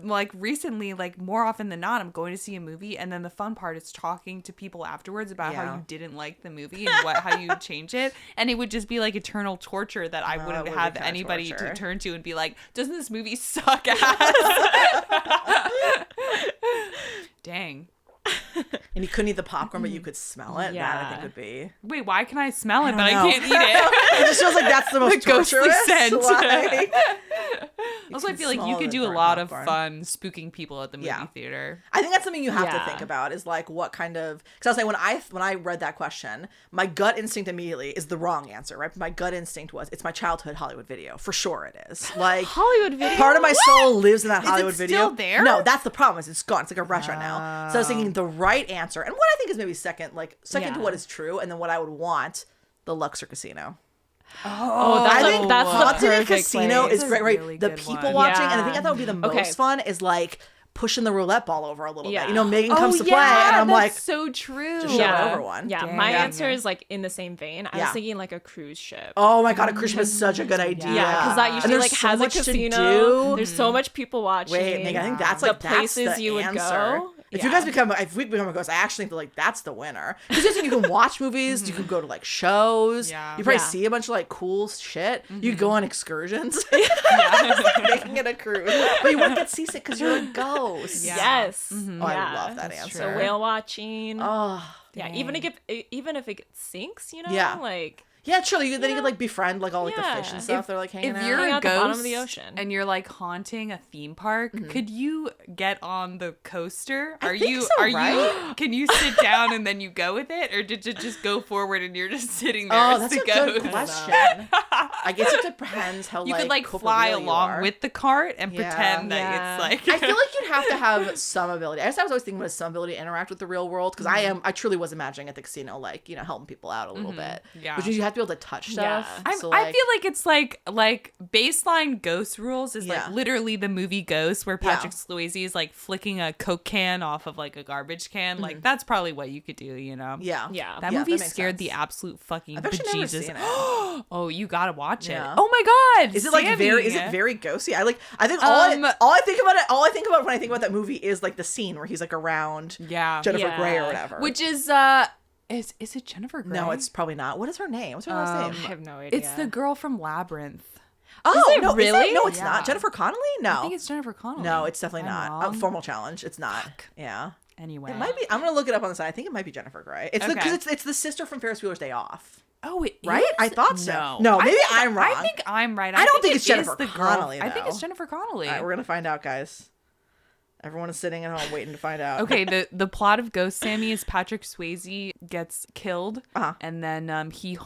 like recently, like more often than not, I'm going to see a movie, and then the fun part is talking to people afterwards about how you didn't like the movie and how you change it, and it would just be like eternal torture that I wouldn't have anybody to turn to and be like, doesn't this movie suck ass? Dang. And you couldn't eat the popcorn, but you could smell it. Yeah. That I think would be. Wait, why can I smell it, but know. I can't eat it? It just feels like that's the most ghostly torturous. scent. Like... Also, I feel like you could do a lot of fun spooking people at the movie theater. I think that's something you have to think about is like what kind of, because I was saying when I read that question, my gut instinct immediately is the wrong answer, right? My gut instinct was it's my childhood Hollywood video. For sure it is. Like Hollywood video? Part of my soul lives in that Hollywood is it video. still there? No, that's the problem. It's gone. It's like a restaurant now. So I was thinking the right answer, and what I think is maybe second to what is true, and then what I would want, the Luxor Casino. That's the Haunted perfect Casino place. is great, right? Really The good people one. watching, Yeah. and I think that would be the most fun is like pushing the roulette ball over a little Yeah. bit. You know, Megan comes to play, and I'm like, so true. Just shove it over one. Yeah, Dang. my answer is like in the same vein. I was Yeah. thinking like a cruise ship. oh my god, a cruise ship is such a good idea. Yeah, because that And usually there's like so has a much to casino. do. There's so much people watching. Wait, Megan, I think that's the like places that's the you would answer. go. If Yeah. if we become a ghost, I actually think that like that's the winner. Because you can watch movies, you can go to like shows, Yeah. you probably Yeah. see a bunch of like cool shit. You could go on excursions, like, making it a cruise, but you won't get seasick because you're a ghost. Yeah. Yes. Oh, I love that That's answer. true. The whale watching. Oh, Yeah, even if it sinks, you know, Yeah. like yeah, true. Then you could like befriend like all like the fish and Yeah. stuff. They're like hanging If out. you're Hang a out at the ghost bottom of the ocean. and you're like haunting a theme park, could you get on the coaster? Are think you so, are right? you can you sit down and then you go with it, or did you just go forward and you're just sitting there Oh, as that's the a good ghost? question. I guess it depends how You like could like corporeal fly you along are. with the cart and Yeah. pretend that Yeah. it's like I feel like you'd have to have some ability. I guess I was always thinking about some ability to interact with the real world because I truly was imagining at the casino like helping people out a little bit. Yeah. Which means you have to be able to touch Yeah. stuff. I like, feel like it's like baseline Ghost rules is Yeah. like literally the movie Ghost where Yeah. Patrick Swayze is like flicking a Coke can off of like a garbage can. Like that's probably what you could do, you know? yeah, Yeah. That Yeah, movie that makes scared the sense. absolute fucking I've actually never bejesus. seen it. Oh, you gotta watch it. Yeah. Oh my god. Is it like Sammy. very ghosty? I think all I think about when I think about that movie is like the scene where he's like around Yeah. Jennifer Yeah. Grey or whatever. Which is is it Jennifer Grey? no, it's probably not. What is her name? What's her last I name? have no idea. It's the girl from Labyrinth. Oh, it no, really? no, it's Yeah. not. Jennifer Connelly? No. I think it's Jennifer Connelly. No, it's definitely I'm not. wrong. Formal challenge. It's not. Yeah. Anyway. It might be. I'm gonna look it up on the side. I think it might be Jennifer Grey. It's Okay. because it's the sister from Ferris Bueller's Day Off. Oh, it Right? is? I thought so. No, No, maybe think- I'm wrong. I think I'm right. I don't think it it's Jennifer is the Connelly, girl. I think it's though. Jennifer Connelly. All right, we're gonna find out, guys. Everyone is sitting at home waiting to find out. Okay, the plot of Ghost Sammy is Patrick Swayze gets killed, and then he's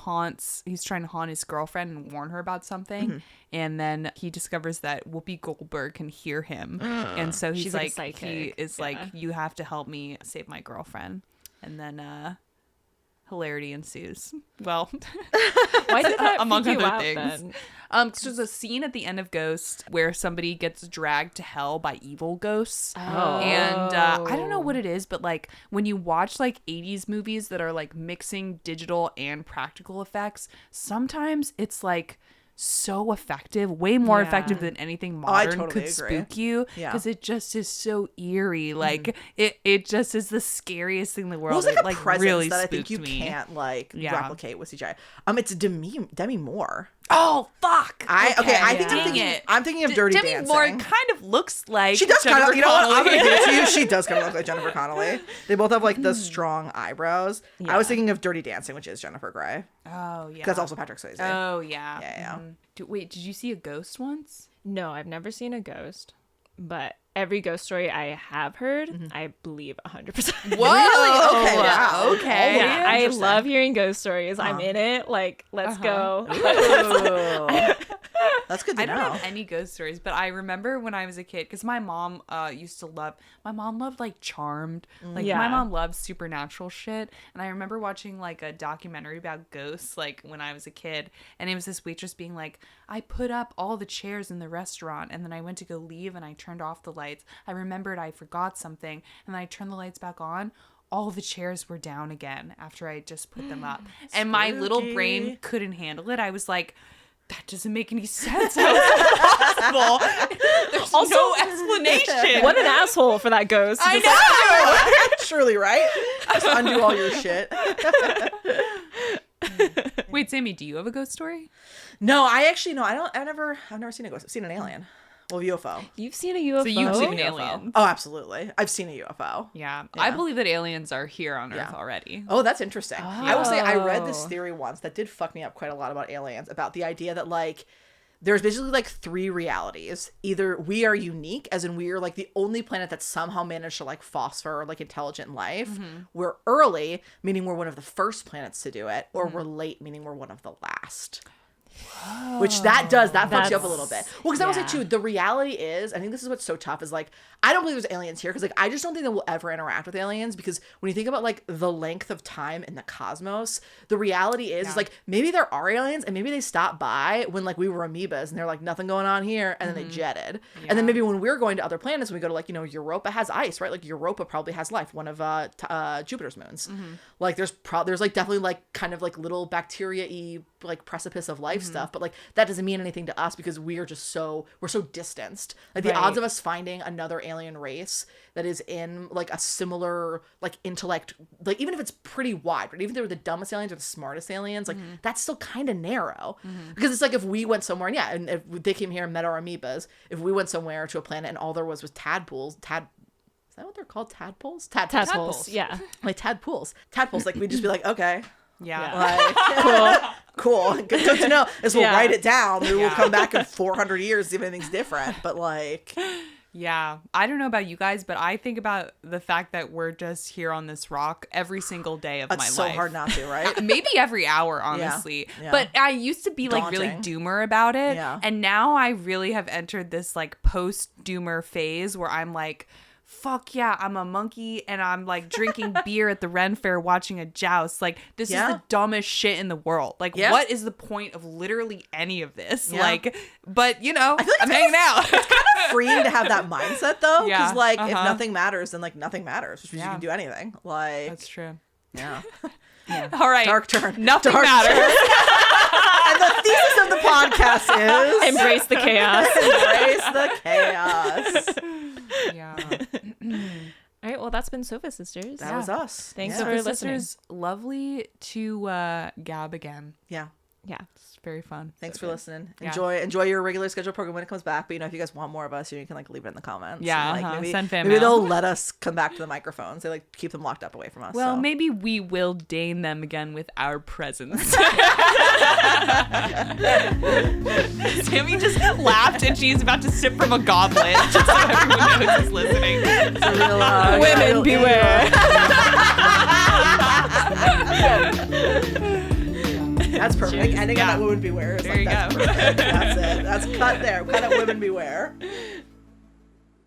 trying to haunt his girlfriend and warn her about something, and then he discovers that Whoopi Goldberg can hear him, and so he's She's like a he psychic. is like, you have to help me save my girlfriend, and then hilarity ensues. Well, Why did that among freak you other out, things. then? So there's a scene at the end of Ghost where somebody gets dragged to hell by evil ghosts. Oh. And I don't know what it is, but like when you watch like 80s movies that are like mixing digital and practical effects, sometimes it's like so effective, way more Yeah. effective than anything I modern totally could agree. spook you, Yeah. because it just is so eerie. Like it just is the scariest thing in the world. Well, it's like It, a presence really that I think you spooked me. can't like Yeah. replicate with CGI. It's Demi Moore. Oh fuck! I think Dang I'm thinking of Dirty Demi Dancing. Moore kind of looks like She does kind Jennifer of, you know what? I'm Connelly. gonna give it to you. She does kind of look like Jennifer Connelly. They both have like the strong eyebrows. I was thinking of Dirty Dancing, which is Jennifer Grey. Oh yeah. That's also Patrick Swayze. Oh yeah. Yeah. Wait, did you see a ghost once? No, I've never seen a ghost, but every ghost story I have heard, Mm-hmm. I believe 100%. Whoa. Okay, wow. Okay. Yeah, I Interesting. love hearing ghost stories. I'm in it. Like, let's go. Ooh. That's good to I don't know. have any ghost stories, but I remember when I was a kid, because my mom loved like Charmed. Like Yeah. my mom loves supernatural shit. And I remember watching like a documentary about ghosts like when I was a kid. And it was this waitress being like, I put up all the chairs in the restaurant and then I went to go leave and I turned off the lights. I remembered I forgot something and I turned the lights back on. All the chairs were down again after I just put them up. And my little Spooky. brain couldn't handle it. I was like, that doesn't make any sense. How is that possible? There's Also- no explanation. What an asshole for that ghost. I Just know. Truly, right? Just undo all your shit. Wait, Sammy, do you have a ghost story? No, I actually no. I've never seen a ghost. I've seen an alien. Well, UFO. You've seen a UFO? So you've seen UFO. aliens. Oh, absolutely. I've seen a UFO. Yeah. I believe that aliens are here on Earth already. Oh, that's interesting. I will say I read this Oh. theory once that did fuck me up quite a lot about aliens, about the idea that like there's basically like 3 realities. Either we are unique, as in we are like the only planet that somehow managed to like foster like intelligent life. We're early, meaning we're one of the first planets to do it, or we're late, meaning we're one of the last. Whoa. Which that fucks you up a little bit. Well, because I will say too, the reality is, I think this is what's so tough is like, I don't believe there's aliens here because like I just don't think that we'll ever interact with aliens, because when you think about like the length of time in the cosmos, the reality is like maybe there are aliens and maybe they stopped by when like we were amoebas and they're like nothing going on here, and then they jetted. And then maybe when we're going to other planets, when we go to like, you know, Europa has ice, right? Like Europa probably has life, one of Jupiter's moons. Like there's like definitely like kind of like little bacteria-y like precipice of life stuff, but like that doesn't mean anything to us because we're so distanced. Like the odds of us finding another alien race that is in like a similar like intellect, like even if it's pretty wide, right? Even if they were the dumbest aliens or the smartest aliens, like that's still kind of narrow. Because it's like if we went somewhere and if they came here and met our amoebas, if we went somewhere to a planet and all there was tadpoles, is that what they're called? Tadpoles? Tadpoles, yeah. Like tadpoles, like we'd just be like, okay. Yeah. Like, cool. Good to know. As we'll write it down. We will come back in 400 years, see if anything's different. But like, yeah, I don't know about you guys, but I think about the fact that we're just here on this rock every single day of my life. It's so hard not to, right? Maybe every hour, honestly. Yeah. But I used to be like really doomer about it. Yeah. And now I really have entered this like post-doomer phase where I'm like, fuck yeah, I'm a monkey and I'm like drinking beer at the Ren Fair watching a joust. Like this is the dumbest shit in the world. Like what is the point of literally any of this? Like, but you know, I'm hanging out. It's kind of freeing to have that mindset though. Yeah. Because like if nothing matters, then like nothing matters, which means you can do anything. Like that's true. Yeah. All right. Dark turn. Nothing Dark matters. Turn. And the thesis of the podcast is embrace the chaos. Embrace the chaos. Yeah. All right, well, that's been Sofa Sisters. That was us. Thanks Yeah. for Sofa listening. Sisters, lovely to gab again. Yeah. Yeah. It's very fun. Thanks for listening. Yeah. Enjoy your regular scheduled program when it comes back. But you know, if you guys want more of us, you can like leave it in the comments. Yeah, And, like, send fan maybe mail. they'll let us come back to the microphones. They like keep them locked up away from us. Well, so. maybe we will deign them again with our presence. Sammy just laughed and she's about to sip from a goblet just so everyone knows who's listening. It's a real, Women beware. That's perfect. Ending on that women beware. There you That's go. perfect. That's it. That's cut there. Cut at women beware.